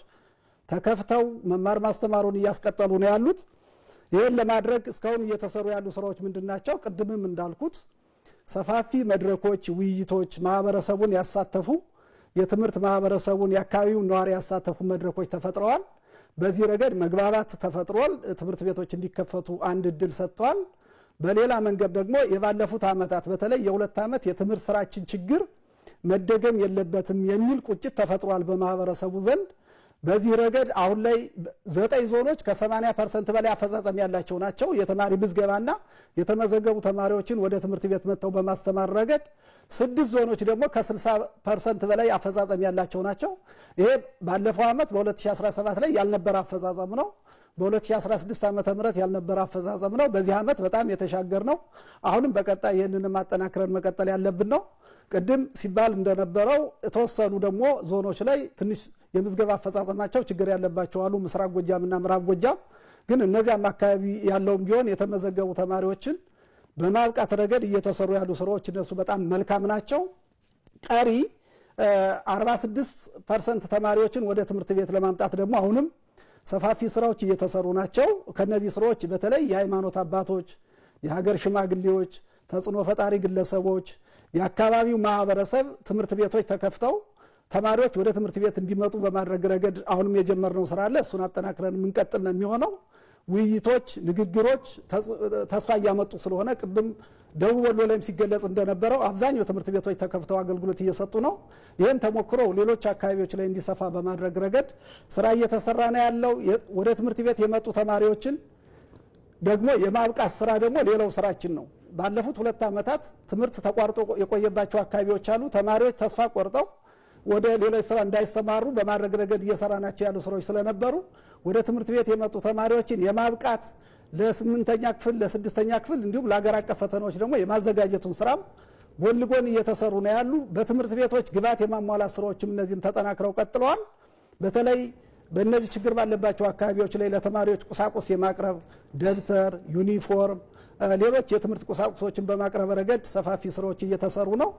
ተከፍተው መማር ማስተማሩን እያስቀጠሉ ነው ያሉት። ይህን ለማድረግ እስካሁን እየተሰሩ ያሉ ስራዎች ምንድናቸው? ቅድምም እንዳልኩት ሰፋፊ መድረኮች፣ ውይይቶች፣ ማህበረሰቡን ያሳተፉ የትምህርት ማህበረሰቡን የአካባቢውን ነዋሪ ያሳተፉ መድረኮች ተፈጥረዋል። በዚህ ረገድ መግባባት ተፈጥሯል። ትምህርት ቤቶች እንዲከፈቱ አንድ እድል ሰጥቷል። በሌላ መንገድ ደግሞ የባለፉት ዓመታት በተለይ የ2 ዓመት የትምህርት ስራችን ችግር መደገም የለበትም የሚል ቁጭት ተፈጥሯል በማህበረሰቡ ዘንድ። በዚህ ረገድ አሁን ላይ 9 ዞኖች ከ80% በላይ አፈጻጸም ያላቸው ናቸው። የተማሪ ምዝገባና የተመዘገቡ ተማሪዎችን ወደ ትምህርት ቤት መጥተው በማስተማር ረገድ 6 ዞኖች ደግሞ ከ60% በላይ አፈጻጸም ያላቸው ናቸው። ይሄ ባለፈው ዓመት በ2017 ላይ ያልነበረ አፈጻጸም ነው። በ2016 ዓመተ ምህረት ያልነበረ አፈጻጸም ነው። በዚህ ዓመት በጣም የተሻገር ነው። አሁንም በቀጣይ ይህንን ማጠናከርን መቀጠል ያለብን ነው። ቅድም ሲባል እንደነበረው የተወሰኑ ደግሞ ዞኖች ላይ ትንሽ የምዝገባ አፈጻጸማቸው ችግር ያለባቸው አሉ። ምስራቅ ጎጃምና ምዕራብ ጎጃም ግን እነዚያም አካባቢ ያለውም ቢሆን የተመዘገቡ ተማሪዎችን በማብቃት ረገድ እየተሰሩ ያሉ ስራዎች እነሱ በጣም መልካም ናቸው። ቀሪ 46% ተማሪዎችን ወደ ትምህርት ቤት ለማምጣት ደግሞ አሁንም ሰፋፊ ስራዎች እየተሰሩ ናቸው። ከነዚህ ስራዎች በተለይ የሃይማኖት አባቶች፣ የሀገር ሽማግሌዎች፣ ተጽዕኖ ፈጣሪ ግለሰቦች፣ የአካባቢው ማህበረሰብ ትምህርት ቤቶች ተከፍተው ተማሪዎች ወደ ትምህርት ቤት እንዲመጡ በማድረግ ረገድ አሁንም የጀመርነው ስራ አለ። እሱን አጠናክረን የምንቀጥል ነው የሚሆነው። ውይይቶች፣ ንግግሮች ተስፋ እያመጡ ስለሆነ ቅድም ደቡብ ወሎ ላይም ሲገለጽ እንደነበረው አብዛኛው ትምህርት ቤቶች ተከፍተው አገልግሎት እየሰጡ ነው። ይህን ተሞክሮ ሌሎች አካባቢዎች ላይ እንዲሰፋ በማድረግ ረገድ ስራ እየተሰራ ነው ያለው። ወደ ትምህርት ቤት የመጡ ተማሪዎችን ደግሞ የማብቃት ስራ ደግሞ ሌላው ስራችን ነው። ባለፉት 2 ዓመታት ትምህርት ተቋርጦ የቆየባቸው አካባቢዎች አሉ። ተማሪዎች ተስፋ ቆርጠው ወደ ሌሎች ስራ እንዳይሰማሩ በማድረግ ረገድ እየሰራናቸው ያሉ ስራዎች ስለነበሩ ወደ ትምህርት ቤት የመጡ ተማሪዎችን የማብቃት ለ8ኛ ክፍል ለ6ኛ ክፍል እንዲሁም ለሀገር አቀፍ ፈተናዎች ደግሞ የማዘጋጀቱን ስራም ጎን ለጎን እየተሰሩ ነው ያሉ። በትምህርት ቤቶች ግብዓት የማሟላት ስራዎችም እነዚህን ተጠናክረው ቀጥለዋል። በተለይ በእነዚህ ችግር ባለባቸው አካባቢዎች ላይ ለተማሪዎች ቁሳቁስ የማቅረብ ደብተር፣ ዩኒፎርም፣ ሌሎች የትምህርት ቁሳቁሶችን በማቅረብ ረገድ ሰፋፊ ስራዎች እየተሰሩ ነው።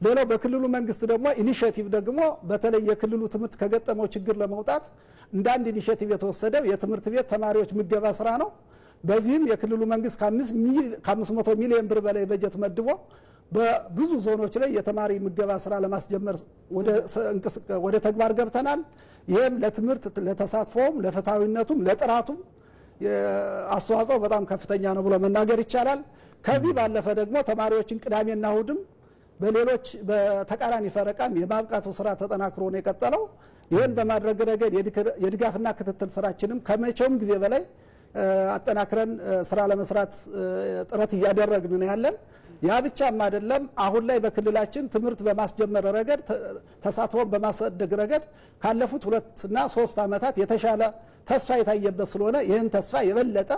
ሌላው በክልሉ መንግስት ደግሞ ኢኒሼቲቭ ደግሞ በተለይ የክልሉ ትምህርት ከገጠመው ችግር ለመውጣት እንደ አንድ ኢኒሼቲቭ የተወሰደው የትምህርት ቤት ተማሪዎች ምገባ ስራ ነው። በዚህም የክልሉ መንግስት ከ500 ሚሊዮን ብር በላይ በጀት መድቦ በብዙ ዞኖች ላይ የተማሪ ምገባ ስራ ለማስጀመር ወደ ተግባር ገብተናል። ይህም ለትምህርት ለተሳትፎም ለፍትሃዊነቱም ለጥራቱም አስተዋጽኦ በጣም ከፍተኛ ነው ብሎ መናገር ይቻላል። ከዚህ ባለፈ ደግሞ ተማሪዎችን ቅዳሜና እሁድም በሌሎች በተቃራኒ ፈረቃም የማብቃቱ ስራ ተጠናክሮ ነው የቀጠለው። ይህን በማድረግ ረገድ የድጋፍና ክትትል ስራችንም ከመቼውም ጊዜ በላይ አጠናክረን ስራ ለመስራት ጥረት እያደረግን ነው ያለን። ያ ብቻም አይደለም። አሁን ላይ በክልላችን ትምህርት በማስጀመር ረገድ ተሳትፎን በማሳደግ ረገድ ካለፉት 2 እና 3 ዓመታት የተሻለ ተስፋ የታየበት ስለሆነ ይህን ተስፋ የበለጠ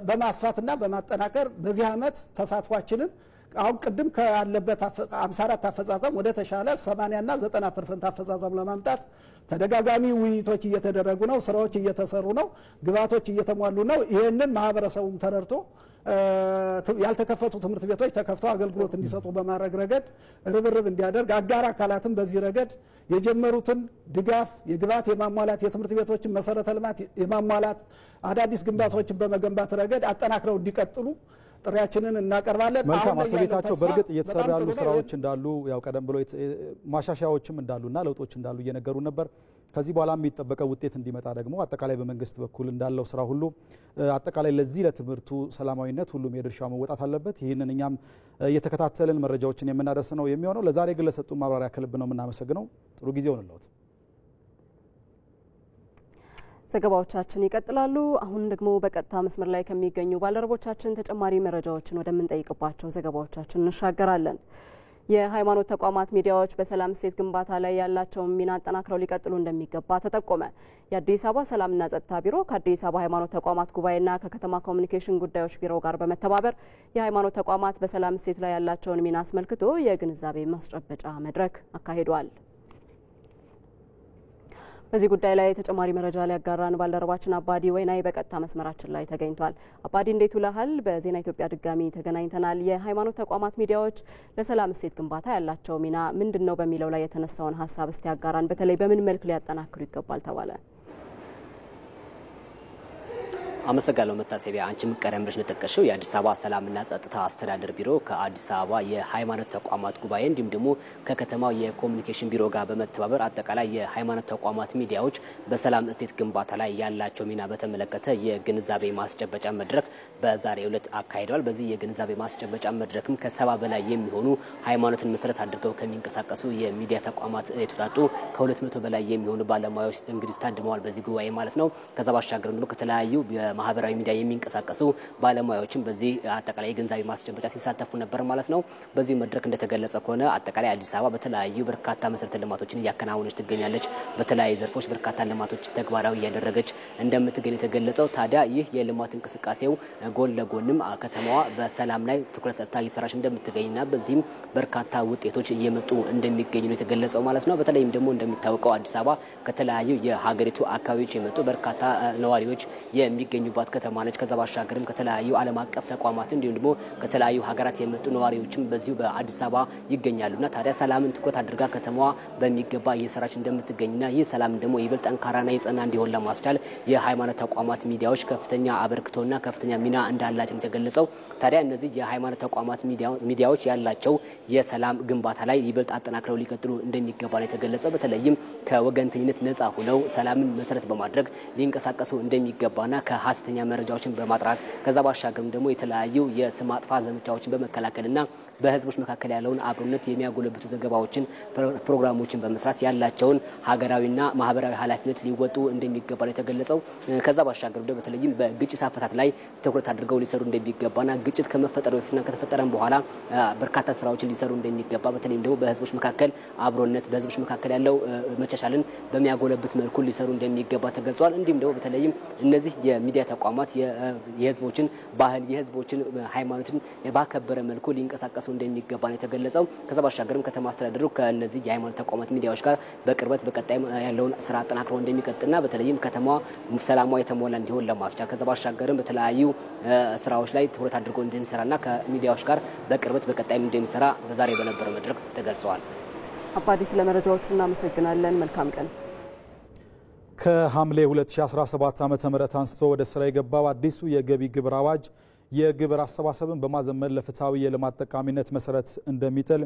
በማስፋትና በማጠናከር በዚህ ዓመት ተሳትፏችንን አሁን ቅድም ካለበት 54 አፈጻጸም ወደ ተሻለ 80 እና 90% አፈጻጸም ለማምጣት ተደጋጋሚ ውይይቶች እየተደረጉ ነው። ስራዎች እየተሰሩ ነው። ግብዓቶች እየተሟሉ ነው። ይሄንን ማህበረሰቡም ተረድቶ ያልተከፈቱ ትምህርት ቤቶች ተከፍተው አገልግሎት እንዲሰጡ በማድረግ ረገድ ርብርብ እንዲያደርግ አጋር አካላትን በዚህ ረገድ የጀመሩትን ድጋፍ የግብዓት የማሟላት የትምህርት ቤቶችን መሰረተ ልማት የማሟላት አዳዲስ ግንባታዎችን በመገንባት ረገድ አጠናክረው እንዲቀጥሉ ጥሪያችንን እናቀርባለን። መልካም አቶ ጌታቸው፣ በእርግጥ እየተሰሩ ያሉ ስራዎች እንዳሉ ያው ቀደም ብሎ ማሻሻያዎችም እንዳሉና ለውጦች እንዳሉ እየነገሩ ነበር። ከዚህ በኋላ የሚጠበቀው ውጤት እንዲመጣ ደግሞ አጠቃላይ በመንግስት በኩል እንዳለው ስራ ሁሉ አጠቃላይ ለዚህ ለትምህርቱ ሰላማዊነት ሁሉም የድርሻው መወጣት አለበት። ይህንን እኛም እየተከታተልን መረጃዎችን የምናደርስ ነው የሚሆነው። ለዛሬ ግን ለሰጡ ማብራሪያ ከልብ ነው የምናመሰግነው። ጥሩ ጊዜ ሆነልዎት። ዘገባዎቻችን ይቀጥላሉ። አሁን ደግሞ በቀጥታ መስመር ላይ ከሚገኙ ባልደረቦቻችን ተጨማሪ መረጃዎችን ወደምንጠይቅባቸው ዘገባዎቻችን እንሻገራለን። የሃይማኖት ተቋማት ሚዲያዎች በሰላም እሴት ግንባታ ላይ ያላቸውን ሚና አጠናክረው ሊቀጥሉ እንደሚገባ ተጠቆመ። የአዲስ አበባ ሰላምና ጸጥታ ቢሮ ከአዲስ አበባ ሃይማኖት ተቋማት ጉባኤና ከከተማ ኮሚኒኬሽን ጉዳዮች ቢሮ ጋር በመተባበር የሃይማኖት ተቋማት በሰላም እሴት ላይ ያላቸውን ሚና አስመልክቶ የግንዛቤ ማስጨበጫ መድረክ አካሂዷል። በዚህ ጉዳይ ላይ ተጨማሪ መረጃ ሊያጋራን ባልደረባችን አባዲ ወይናይ በቀጥታ መስመራችን ላይ ተገኝቷል። አባዲ እንዴት ውለሃል? በዜና ኢትዮጵያ ድጋሚ ተገናኝተናል። የሃይማኖት ተቋማት ሚዲያዎች ለሰላም እሴት ግንባታ ያላቸው ሚና ምንድነው በሚለው ላይ የተነሳውን ሀሳብ እስቲ ያጋራን። በተለይ በምን መልክ ሊያጠናክሩ ይገባል ተባለ? አመሰግናለሁ መታሰቢያ። አንቺም ቀደም ብለሽ እንደጠቀሽው የአዲስ አበባ ሰላምና ጸጥታ አስተዳደር ቢሮ ከአዲስ አበባ የሃይማኖት ተቋማት ጉባኤ እንዲሁም ደግሞ ከከተማው የኮሚኒኬሽን ቢሮ ጋር በመተባበር አጠቃላይ የሃይማኖት ተቋማት ሚዲያዎች በሰላም እሴት ግንባታ ላይ ያላቸው ሚና በተመለከተ የግንዛቤ ማስጨበጫ መድረክ በዛሬው ዕለት አካሂደዋል። በዚህ የግንዛቤ ማስጨበጫ መድረክም ከ70 በላይ የሚሆኑ ሃይማኖትን መሰረት አድርገው ከሚንቀሳቀሱ የሚዲያ ተቋማት የተውጣጡ ከ200 በላይ የሚሆኑ ባለሙያዎች እንግዲህ ታድመዋል በዚህ ጉባኤ ማለት ነው። ከዛ ባሻገር ደግሞ ከተለያዩ ማህበራዊ ሚዲያ የሚንቀሳቀሱ ባለሙያዎችን በዚህ አጠቃላይ የግንዛቤ ማስጨበጫ ሲሳተፉ ነበር ማለት ነው። በዚህ መድረክ እንደተገለጸ ከሆነ አጠቃላይ አዲስ አበባ በተለያዩ በርካታ መሰረተ ልማቶችን እያከናወነች ትገኛለች። በተለያዩ ዘርፎች በርካታ ልማቶች ተግባራዊ እያደረገች እንደምትገኝ የተገለጸው። ታዲያ ይህ የልማት እንቅስቃሴው ጎን ለጎንም ከተማዋ በሰላም ላይ ትኩረት ሰጥታ እየሰራች እንደምትገኝና በዚህም በርካታ ውጤቶች እየመጡ እንደሚገኙ ነው የተገለጸው ማለት ነው። በተለይም ደግሞ እንደሚታወቀው አዲስ አበባ ከተለያዩ የሀገሪቱ አካባቢዎች የመጡ በርካታ ነዋሪዎች የሚገኙባት ከተማ ነች። ከዛ ባሻገርም ከተለያዩ ዓለም አቀፍ ተቋማት እንዲሁም ደግሞ ከተለያዩ ሀገራት የመጡ ነዋሪዎችም በዚሁ በአዲስ አበባ ይገኛሉና ታዲያ ሰላምን ትኩረት አድርጋ ከተማዋ በሚገባ እየሰራች እንደምትገኝና ይህ ሰላም ደግሞ ይበልጥ ጠንካራና የጸና እንዲሆን ለማስቻል የሃይማኖት ተቋማት ሚዲያዎች ከፍተኛ አበርክቶና ከፍተኛ ሚና እንዳላቸው የተገለጸው። ታዲያ እነዚህ የሃይማኖት ተቋማት ሚዲያዎች ያላቸው የሰላም ግንባታ ላይ ይበልጥ አጠናክረው ሊቀጥሉ እንደሚገባ ነው የተገለጸው። በተለይም ከወገንተኝነት ነጻ ሆነው ሰላምን መሰረት በማድረግ ሊንቀሳቀሱ እንደሚገባና ከሐሰተኛ መረጃዎችን በማጥራት ከዛ ባሻገርም ደግሞ የተለያዩ የስም ማጥፋት ዘመቻዎችን በመከላከልና በህዝቦች መካከል ያለውን አብሮነት የሚያጎለብቱ ዘገባዎችን ፕሮግራሞችን በመስራት ያላቸውን ሀገራዊና ማህበራዊ ኃላፊነት ሊወጡ እንደሚገባ ነው የተገለጸው። ከዛ ባሻገር ደግሞ በተለይም በግጭት አፈታት ላይ ትኩረት አድርገው ሊሰሩ እንደሚገባና ግጭት ከመፈጠሩ በፊትና ከተፈጠረም በኋላ በርካታ ስራዎችን ሊሰሩ እንደሚገባ በተለይም ደግሞ በህዝቦች መካከል አብሮነት በህዝቦች መካከል ያለው መቻቻልን በሚያጎለብት መልኩ ሊሰሩ እንደሚገባ ተገልጿል። እንዲሁም ደግሞ በተለይም እነዚህ የሚዲያ የሚዲያ ተቋማት የህዝቦችን ባህል የህዝቦችን ሃይማኖትን ባከበረ መልኩ ሊንቀሳቀሱ እንደሚገባ ነው የተገለጸው። ከዛ ባሻገርም ከተማ አስተዳደሩ ከነዚህ የሃይማኖት ተቋማት ሚዲያዎች ጋር በቅርበት በቀጣይ ያለውን ስራ አጠናክሮ እንደሚቀጥልና በተለይም ከተማዋ ሰላሟ የተሞላ እንዲሆን ለማስቻል ከዛ ባሻገርም በተለያዩ ስራዎች ላይ ትኩረት አድርጎ እንደሚሰራና ከሚዲያዎች ጋር በቅርበት በቀጣይም እንደሚሰራ በዛሬ በነበረው መድረክ ተገልጸዋል። አባዲ ስለመረጃዎቹ እናመሰግናለን። መልካም ቀን። ከሐምሌ 2017 ዓ.ም አንስቶ ወደ ስራ የገባው አዲሱ የገቢ ግብር አዋጅ የግብር አሰባሰብን በማዘመን ለፍትሃዊ የልማት ጠቃሚነት መሰረት እንደሚጥል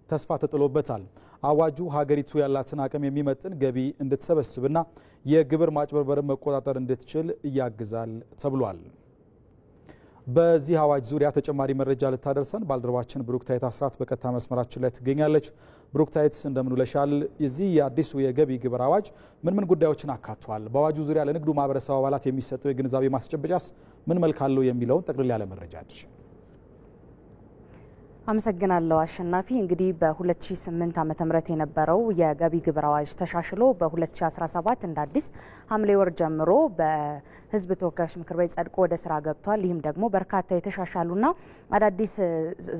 ተስፋ ተጥሎበታል። አዋጁ ሀገሪቱ ያላትን አቅም የሚመጥን ገቢ እንድትሰበስብና የግብር ማጭበርበርን መቆጣጠር እንድትችል ያግዛል ተብሏል። በዚህ አዋጅ ዙሪያ ተጨማሪ መረጃ ልታደርሰን ባልደረባችን ብሩክታይት አስራት በቀጥታ መስመራችን ላይ ትገኛለች። ብሩክታይት እንደምን ውለሻል? የዚህ የአዲሱ የገቢ ግብር አዋጅ ምን ጉዳዮችን አካቷል? በአዋጁ ዙሪያ ለንግዱ ማህበረሰብ አባላት የሚሰጠው የግንዛቤ ማስጨበጫስ ምን መልክ አለው የሚለውን ጠቅልል ያለ መረጃ አድርሽ። አመሰግናለሁ አሸናፊ። እንግዲህ በ2008 ዓመተ ምህረት የነበረው የገቢ ግብር አዋጅ ተሻሽሎ በ2017 እንደ አዲስ ሐምሌ ወር ጀምሮ በሕዝብ ተወካዮች ምክር ቤት ጸድቆ ወደ ስራ ገብቷል። ይህም ደግሞ በርካታ የተሻሻሉና አዳዲስ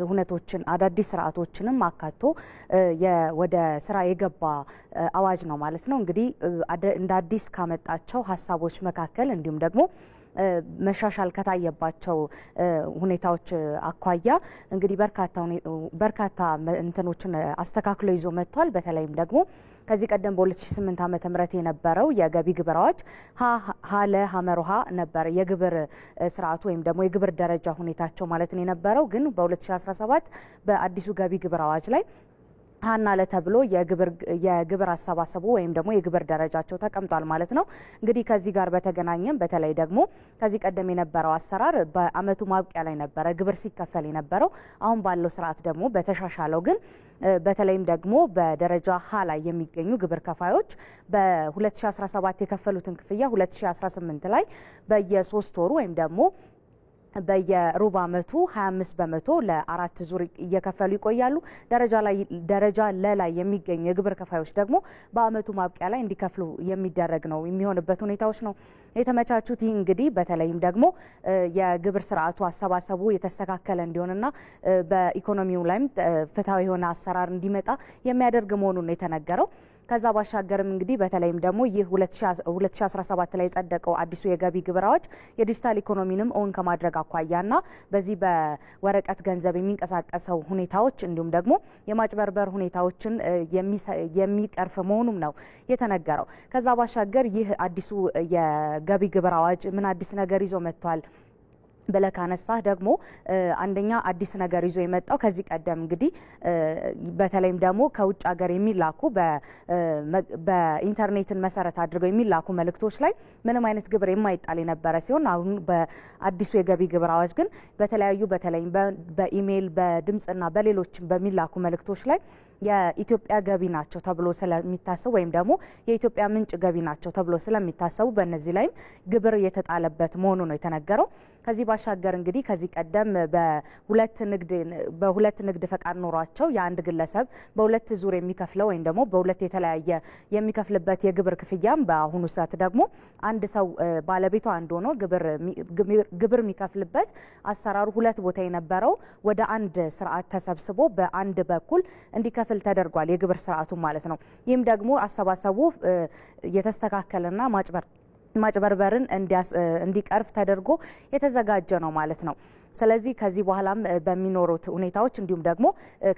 ሁነቶችን አዳዲስ ስርዓቶችንም አካቶ ወደ ስራ የገባ አዋጅ ነው ማለት ነው። እንግዲህ እንደ አዲስ ካመጣቸው ሀሳቦች መካከል እንዲሁም ደግሞ መሻሻል ከታየባቸው ሁኔታዎች አኳያ እንግዲህ በርካታ እንትኖችን አስተካክሎ ይዞ መጥቷል። በተለይም ደግሞ ከዚህ ቀደም በ2008 ዓመተ ምህረት የነበረው የገቢ ግብር አዋጅ ሀለ ሀመሮሃ ነበር የግብር ስርዓቱ ወይም ደግሞ የግብር ደረጃ ሁኔታቸው ማለት ነው የነበረው። ግን በ2017 በአዲሱ ገቢ ግብር አዋጅ ላይ ሀና ለተብሎ የግብር አሰባሰቡ ወይም ደግሞ የግብር ደረጃቸው ተቀምጧል ማለት ነው። እንግዲህ ከዚህ ጋር በተገናኘም በተለይ ደግሞ ከዚህ ቀደም የነበረው አሰራር በአመቱ ማብቂያ ላይ ነበረ ግብር ሲከፈል የነበረው። አሁን ባለው ስርዓት ደግሞ በተሻሻለው ግን በተለይም ደግሞ በደረጃ ሀ ላይ የሚገኙ ግብር ከፋዮች በ2017 የከፈሉትን ክፍያ 2018 ላይ በየ3 ወሩ ወይም ደግሞ በየሩብ አመቱ 25 በመቶ ለአራት ዙር እየከፈሉ ይቆያሉ። ደረጃ ለላይ የሚገኙ የግብር ከፋዮች ደግሞ በአመቱ ማብቂያ ላይ እንዲከፍሉ የሚደረግ ነው የሚሆንበት ሁኔታዎች ነው የተመቻቹት። ይህ እንግዲህ በተለይም ደግሞ የግብር ስርዓቱ አሰባሰቡ የተስተካከለ እንዲሆንና በኢኮኖሚው ላይም ፍትሃዊ የሆነ አሰራር እንዲመጣ የሚያደርግ መሆኑን ነው የተነገረው። ከዛ ባሻገርም እንግዲህ በተለይም ደግሞ ይህ 2017 ላይ የጸደቀው አዲሱ የገቢ ግብር አዋጅ የዲጂታል ኢኮኖሚንም እውን ከማድረግ አኳያና በዚህ በወረቀት ገንዘብ የሚንቀሳቀሰው ሁኔታዎች እንዲሁም ደግሞ የማጭበርበር ሁኔታዎችን የሚቀርፍ መሆኑም ነው የተነገረው። ከዛ ባሻገር ይህ አዲሱ የገቢ ግብር አዋጅ ምን አዲስ ነገር ይዞ መጥቷል ብለህ ካነሳህ ደግሞ አንደኛ አዲስ ነገር ይዞ የመጣው ከዚህ ቀደም እንግዲህ በተለይም ደግሞ ከውጭ ሀገር የሚላኩ በኢንተርኔትን መሰረት አድርገው የሚላኩ መልእክቶች ላይ ምንም አይነት ግብር የማይጣል የነበረ ሲሆን አሁን በአዲሱ የገቢ ግብር አዋጅ ግን በተለይም በኢሜይል በድምጽና በሌሎችም በሚላኩ መልእክቶች ላይ የኢትዮጵያ ገቢ ናቸው ተብሎ ስለሚታሰቡ ወይም ደግሞ የኢትዮጵያ ምንጭ ገቢ ናቸው ተብሎ ስለሚታሰቡ በእነዚህ ላይም ግብር የተጣለበት መሆኑ ነው የተነገረው። ከዚህ ባሻገር እንግዲህ ከዚህ ቀደም በሁለት ንግድ ፈቃድ ኖሯቸው የአንድ ግለሰብ በሁለት ዙር የሚከፍለው ወይም ደግሞ በሁለት የተለያየ የሚከፍልበት የግብር ክፍያም በአሁኑ ሰዓት ደግሞ አንድ ሰው ባለቤቱ አንድ ሆኖ ግብር የሚከፍልበት አሰራሩ ሁለት ቦታ የነበረው ወደ አንድ ስርዓት ተሰብስቦ በአንድ በኩል እንዲከፍል ተደርጓል የግብር ስርዓቱ ማለት ነው። ይህም ደግሞ አሰባሰቡ የተስተካከለና ማጭበርበርን እንዲቀርፍ ተደርጎ የተዘጋጀ ነው ማለት ነው። ስለዚህ ከዚህ በኋላም በሚኖሩት ሁኔታዎች እንዲሁም ደግሞ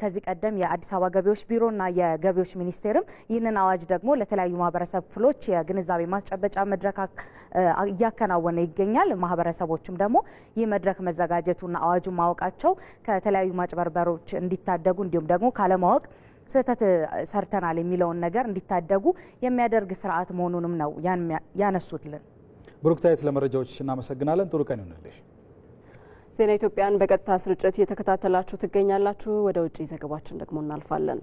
ከዚህ ቀደም የአዲስ አበባ ገቢዎች ቢሮና የገቢዎች ሚኒስቴርም ይህንን አዋጅ ደግሞ ለተለያዩ ማህበረሰብ ክፍሎች የግንዛቤ ማስጨበጫ መድረክ እያከናወነ ይገኛል። ማህበረሰቦችም ደግሞ ይህ መድረክ መዘጋጀቱና አዋጁን ማወቃቸው ከተለያዩ ማጭበርበሮች እንዲታደጉ እንዲሁም ደግሞ ካለማወቅ ስህተት ሰርተናል የሚለውን ነገር እንዲታደጉ የሚያደርግ ስርዓት መሆኑንም ነው ያነሱትልን። ብሩክታይት ለመረጃዎች እናመሰግናለን። ጥሩ ቀን ይሁንልሽ። ዜና ኢትዮጵያን በቀጥታ ስርጭት እየተከታተላችሁ ትገኛላችሁ። ወደ ውጭ ዘገባችን ደግሞ እናልፋለን።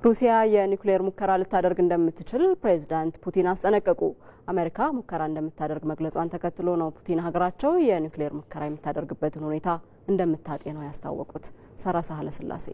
ሩሲያ የኒውክሌር ሙከራ ልታደርግ እንደምትችል ፕሬዝዳንት ፑቲን አስጠነቀቁ። አሜሪካ ሙከራ እንደምታደርግ መግለጿን ተከትሎ ነው ፑቲን ሀገራቸው የኒውክሌር ሙከራ የምታደርግበትን ሁኔታ እንደምታጤነው ያስታወቁት። ሳራ ሳህለ ስላሴ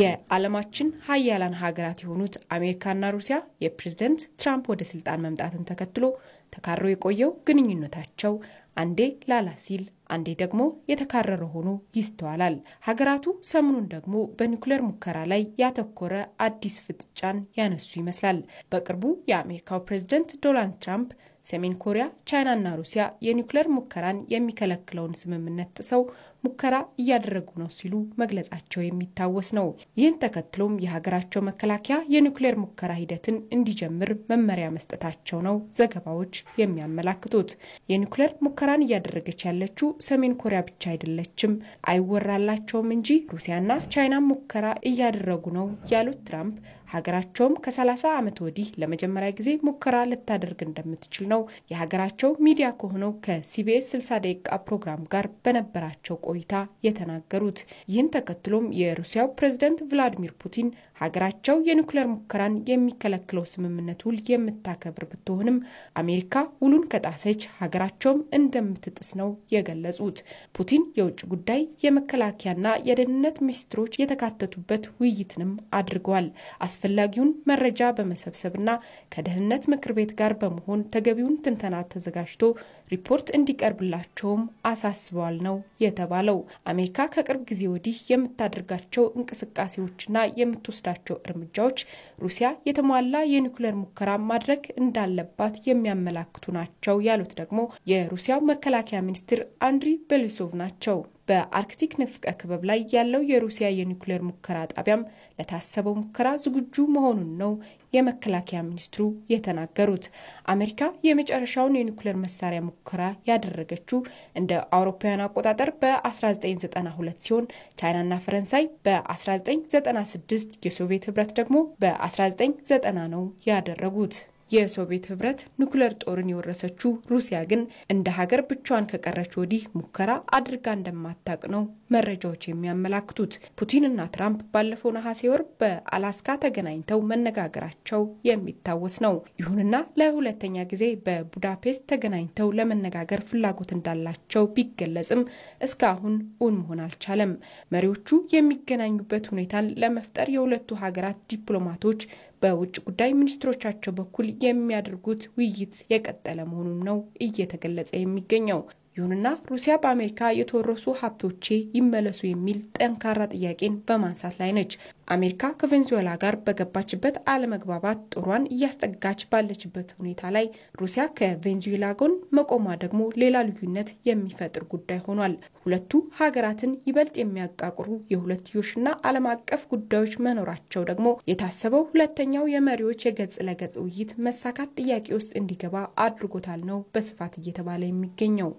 የዓለማችን ሀያላን ሀገራት የሆኑት አሜሪካና ሩሲያ የፕሬዝዳንት ትራምፕ ወደ ስልጣን መምጣትን ተከትሎ ተካሮ የቆየው ግንኙነታቸው አንዴ ላላ ሲል አንዴ ደግሞ የተካረረ ሆኖ ይስተዋላል። ሀገራቱ ሰሞኑን ደግሞ በኒውክሌር ሙከራ ላይ ያተኮረ አዲስ ፍጥጫን ያነሱ ይመስላል። በቅርቡ የአሜሪካው ፕሬዝዳንት ዶናልድ ትራምፕ ሰሜን ኮሪያ፣ ቻይናና ሩሲያ የኒውክሌር ሙከራን የሚከለክለውን ስምምነት ጥሰው ሙከራ እያደረጉ ነው ሲሉ መግለጻቸው የሚታወስ ነው። ይህን ተከትሎም የሀገራቸው መከላከያ የኒውክሌር ሙከራ ሂደትን እንዲጀምር መመሪያ መስጠታቸው ነው ዘገባዎች የሚያመላክቱት። የኒውክሌር ሙከራን እያደረገች ያለችው ሰሜን ኮሪያ ብቻ አይደለችም፣ አይወራላቸውም እንጂ ሩሲያና ቻይና ሙከራ እያደረጉ ነው ያሉት ትራምፕ ሀገራቸውም ከ30 ዓመት ወዲህ ለመጀመሪያ ጊዜ ሙከራ ልታደርግ እንደምትችል ነው የሀገራቸው ሚዲያ ከሆነው ከሲቢኤስ 60 ደቂቃ ፕሮግራም ጋር በነበራቸው ቆይታ የተናገሩት። ይህን ተከትሎም የሩሲያው ፕሬዝዳንት ቭላዲሚር ፑቲን ሀገራቸው የኒውክሌር ሙከራን የሚከለክለው ስምምነት ውል የምታከብር ብትሆንም አሜሪካ ውሉን ከጣሰች ሀገራቸውም እንደምትጥስ ነው የገለጹት። ፑቲን የውጭ ጉዳይ የመከላከያና የደህንነት ሚኒስትሮች የተካተቱበት ውይይትንም አድርገዋል። አስፈላጊውን መረጃ በመሰብሰብና ከደህንነት ምክር ቤት ጋር በመሆን ተገቢውን ትንተና ተዘጋጅቶ ሪፖርት እንዲቀርብላቸውም አሳስበዋል ነው የተባለው። አሜሪካ ከቅርብ ጊዜ ወዲህ የምታደርጋቸው እንቅስቃሴዎችና የምትወስዳቸው እርምጃዎች ሩሲያ የተሟላ የኒውክሌር ሙከራ ማድረግ እንዳለባት የሚያመላክቱ ናቸው ያሉት ደግሞ የሩሲያው መከላከያ ሚኒስትር አንድሪ ቤሊሶቭ ናቸው። በአርክቲክ ንፍቀ ክበብ ላይ ያለው የሩሲያ የኒውክሌር ሙከራ ጣቢያም ለታሰበው ሙከራ ዝግጁ መሆኑን ነው የመከላከያ ሚኒስትሩ የተናገሩት። አሜሪካ የመጨረሻውን የኒውክሌር መሳሪያ ሙከራ ያደረገችው እንደ አውሮፓውያን አቆጣጠር በ1992 ሲሆን ቻይናና ፈረንሳይ በ1996 የሶቪየት ህብረት ደግሞ በ1990 ነው ያደረጉት። የሶቪየት ህብረት ኒውክሌር ጦርን የወረሰችው ሩሲያ ግን እንደ ሀገር ብቻዋን ከቀረች ወዲህ ሙከራ አድርጋ እንደማታውቅ ነው መረጃዎች የሚያመላክቱት። ፑቲንና ትራምፕ ባለፈው ነሐሴ ወር በአላስካ ተገናኝተው መነጋገራቸው የሚታወስ ነው። ይሁንና ለሁለተኛ ጊዜ በቡዳፔስት ተገናኝተው ለመነጋገር ፍላጎት እንዳላቸው ቢገለጽም እስካሁን እውን መሆን አልቻለም። መሪዎቹ የሚገናኙበት ሁኔታን ለመፍጠር የሁለቱ ሀገራት ዲፕሎማቶች በውጭ ጉዳይ ሚኒስትሮቻቸው በኩል የሚያደርጉት ውይይት የቀጠለ መሆኑን ነው እየተገለጸ የሚገኘው። ይሁንና ሩሲያ በአሜሪካ የተወረሱ ሀብቶቼ ይመለሱ የሚል ጠንካራ ጥያቄን በማንሳት ላይ ነች። አሜሪካ ከቬንዙዌላ ጋር በገባችበት አለመግባባት ጦሯን እያስጠጋች ባለችበት ሁኔታ ላይ ሩሲያ ከቬንዙዌላ ጎን መቆሟ ደግሞ ሌላ ልዩነት የሚፈጥር ጉዳይ ሆኗል። ሁለቱ ሀገራትን ይበልጥ የሚያቃቅሩ የሁለትዮሽና ዓለም አቀፍ ጉዳዮች መኖራቸው ደግሞ የታሰበው ሁለተኛው የመሪዎች የገጽ ለገጽ ውይይት መሳካት ጥያቄ ውስጥ እንዲገባ አድርጎታል ነው በስፋት እየተባለ የሚገኘው።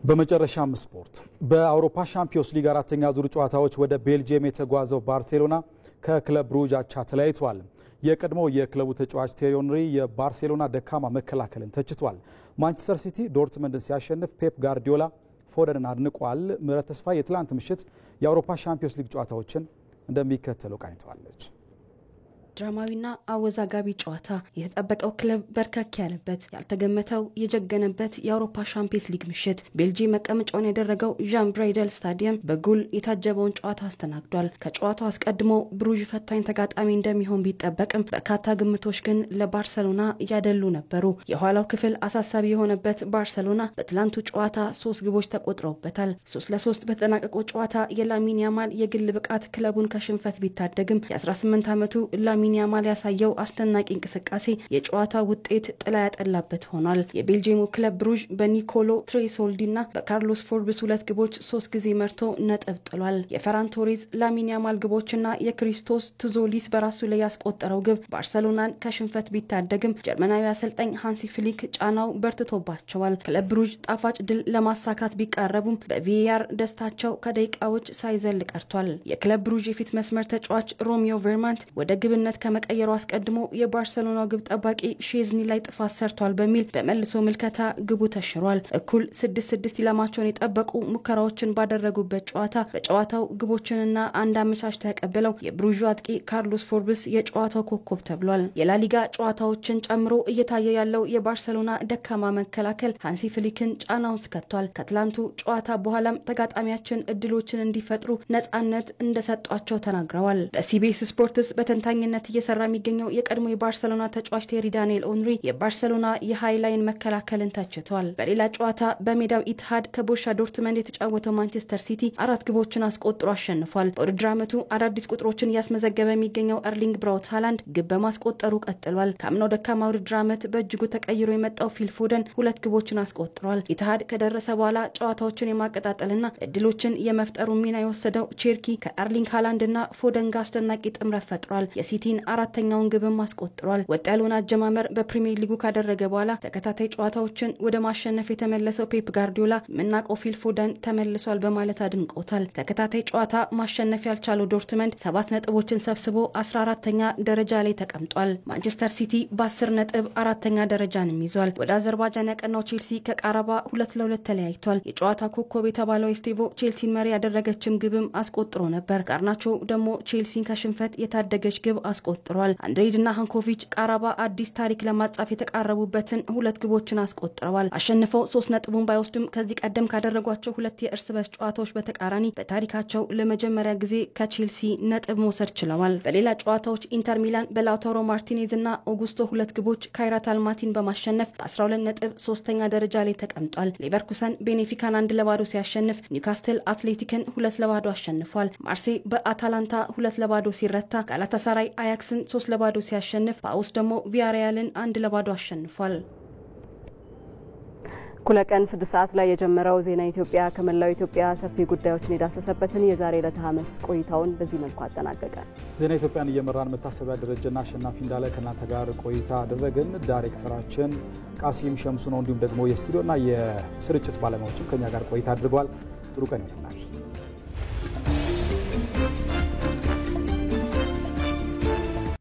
በመጨረሻም ስፖርት። በአውሮፓ ሻምፒዮንስ ሊግ አራተኛ ዙር ጨዋታዎች ወደ ቤልጂየም የተጓዘው ባርሴሎና ከክለብ ብሩጅ አቻ ተለያይቷል። የቀድሞው የክለቡ ተጫዋች ቴሪ ሄንሪ የባርሴሎና ደካማ መከላከልን ተችቷል። ማንቸስተር ሲቲ ዶርትመንድን ሲያሸንፍ ፔፕ ጋርዲዮላ ፎደንን አድንቋል። ምህረት ተስፋ የትላንት ምሽት የአውሮፓ ሻምፒዮንስ ሊግ ጨዋታዎችን እንደሚከተለው ቃኝተዋለች። ድራማዊና አወዛጋቢ ጨዋታ የተጠበቀው ክለብ በርከክ ያለበት ያልተገመተው የጀገነበት የአውሮፓ ሻምፒዮንስ ሊግ ምሽት ቤልጂየም መቀመጫውን ያደረገው ዣን ብራይደል ስታዲየም በጎል የታጀበውን ጨዋታ አስተናግዷል። ከጨዋታው አስቀድሞ ብሩዥ ፈታኝ ተጋጣሚ እንደሚሆን ቢጠበቅም በርካታ ግምቶች ግን ለባርሰሎና እያደሉ ነበሩ። የኋላው ክፍል አሳሳቢ የሆነበት ባርሰሎና በትላንቱ ጨዋታ 3 ግቦች ተቆጥረውበታል። 3-3 በተጠናቀቀው ጨዋታ የላሚን ያማል የግል ብቃት ክለቡን ከሽንፈት ቢታደግም የ18 ዓመቱ ላሚን ያማል ያሳየው አስደናቂ እንቅስቃሴ የጨዋታ ውጤት ጥላ ያጠላበት ሆኗል። የቤልጂየሙ ክለብ ብሩዥ በኒኮሎ ትሬሶልዲና በካርሎስ ፎርብስ 2 ግቦች 3 ጊዜ መርቶ ነጥብ ጥሏል። የፈራን ቶሬዝ፣ ላሚን ያማል ግቦችና የክሪስቶስ ቱዞሊስ በራሱ ላይ ያስቆጠረው ግብ ባርሰሎናን ከሽንፈት ቢታደግም ጀርመናዊ አሰልጣኝ ሃንሲ ፍሊክ ጫናው በርትቶባቸዋል። ክለብ ብሩዥ ጣፋጭ ድል ለማሳካት ቢቃረቡም በቪአር ደስታቸው ከደቂቃዎች ሳይዘል ቀርቷል። የክለብ ብሩዥ የፊት መስመር ተጫዋች ሮሚዮ ቬርማንት ወደ ግብነት ማንነት ከመቀየሩ አስቀድሞ የባርሰሎናው ግብ ጠባቂ ሼዝኒ ላይ ጥፋት ሰርቷል በሚል በመልሶ ምልከታ ግቡ ተሽሯል። እኩል 6-6 ኢላማቸውን የጠበቁ ሙከራዎችን ባደረጉበት ጨዋታ በጨዋታው ግቦችንና አንድ አመቻችቶ ያቀበለው የብሩዥ አጥቂ ካርሎስ ፎርብስ የጨዋታው ኮከብ ተብሏል። የላሊጋ ጨዋታዎችን ጨምሮ እየታየ ያለው የባርሰሎና ደካማ መከላከል ሃንሲ ፍሊክን ጫና ውስጥ ከቷል። ከትላንቱ ጨዋታ በኋላም ተጋጣሚያችን እድሎችን እንዲፈጥሩ ነጻነት እንደሰጧቸው ተናግረዋል። በሲቢኤስ ስፖርትስ በተንታኝነት እየሰራ የሚገኘው የቀድሞ የባርሰሎና ተጫዋች ቴሪ ዳንኤል ኦንሪ የባርሰሎና የሃይላይን መከላከልን ተችቷል። በሌላ ጨዋታ በሜዳው ኢትሃድ ከቦሩሲያ ዶርትመንድ የተጫወተው ማንቸስተር ሲቲ 4 ግቦችን አስቆጥሮ አሸንፏል። በውድድር ዓመቱ አዳዲስ ቁጥሮችን ያስመዘገበ የሚገኘው ኤርሊንግ ብራውት ሃላንድ ግብ በማስቆጠሩ ቀጥሏል። ከአምናው ደካማ ውድድር ዓመት በእጅጉ ተቀይሮ የመጣው ፊል ፎደን 2 ግቦችን አስቆጥሯል። ኢትሃድ ከደረሰ በኋላ ጨዋታዎችን የማቀጣጠልና እድሎችን የመፍጠሩ ሚና የወሰደው ቼርኪ ከኤርሊንግ ሃላንድና ፎደን ጋር አስደናቂ ጥምረት ፈጥሯል። የሲቲን 4ኛውን ግብም አስቆጥሯል። ወጥ ያልሆነ አጀማመር በፕሪሚየር ሊጉ ካደረገ በኋላ ተከታታይ ጨዋታዎችን ወደ ማሸነፍ የተመለሰው ፔፕ ጋርዲዮላ ምናቆ ፊል ፎደን ተመልሷል በማለት አድንቆታል። ተከታታይ ጨዋታ ማሸነፍ ያልቻለው ዶርትመንድ 7 ነጥቦችን ሰብስቦ 14ኛ ደረጃ ላይ ተቀምጧል። ማንቸስተር ሲቲ በ10 ነጥብ 4ኛ ደረጃንም ይዟል። ወደ አዘርባይጃን ያቀናው ቼልሲ ከቃራባ 2-2 ተለያይቷል። የጨዋታ ኮከብ የተባለው ኤስቴቮ ቼልሲን መሪ ያደረገችም ግብም አስቆጥሮ ነበር። ጋርናቾ ደግሞ ቼልሲን ከሽንፈት የታደገች ግብ አስቆጥሯል። አንድሬድና ሃንኮቪች ቃራባ አዲስ ታሪክ ለማጻፍ የተቃረቡበትን 2 ግቦችን አስቆጥረዋል። አሸንፈው 3 ነጥቡን ባይወስዱም ከዚህ ቀደም ካደረጓቸው 2 የእርስ በርስ ጨዋታዎች በተቃራኒ በታሪካቸው ለመጀመሪያ ጊዜ ከቼልሲ ነጥብ መውሰድ ችለዋል። በሌላ ጨዋታዎች ኢንተር ሚላን በላውታሮ ማርቲኔዝ እና ኦጉስቶ 2 ግቦች ካይራት አልማቲን በማሸነፍ በ12 ነጥብ 3ኛ ደረጃ ላይ ተቀምጧል። ሌቨርኩሰን ቤኔፊካን 1-0 ሲያሸንፍ ኒውካስትል አትሌቲክን 2-0 አሸንፏል። ማርሴይ በአታላንታ 2-0 ሲረታ ጋላታሳራይ አያክስን 3-0 ሲያሸንፍ ፓውስ ደግሞ ቪያሪያልን 1-0 አሸንፏል። ኩለቀን 6 ሰዓት ላይ የጀመረው ዜና ኢትዮጵያ ከመላው ኢትዮጵያ ሰፊ ጉዳዮችን የዳሰሰበትን የዛሬ ዕለት ሐሙስ ቆይታውን በዚህ መልኩ አጠናቀቀ። ዜና ኢትዮጵያን እየመራን መታሰቢያ ደረጀና አሸናፊ እንዳለ ከናንተ ጋር ቆይታ አደረግን። ዳይሬክተራችን ቃሲም ሸምሱ ነው። እንዲሁም ደግሞ የስቱዲዮና የስርጭት ባለሙያዎችም ከኛ ጋር ቆይታ አድርገዋል። ጥሩ ቀን ይሁንላችሁ።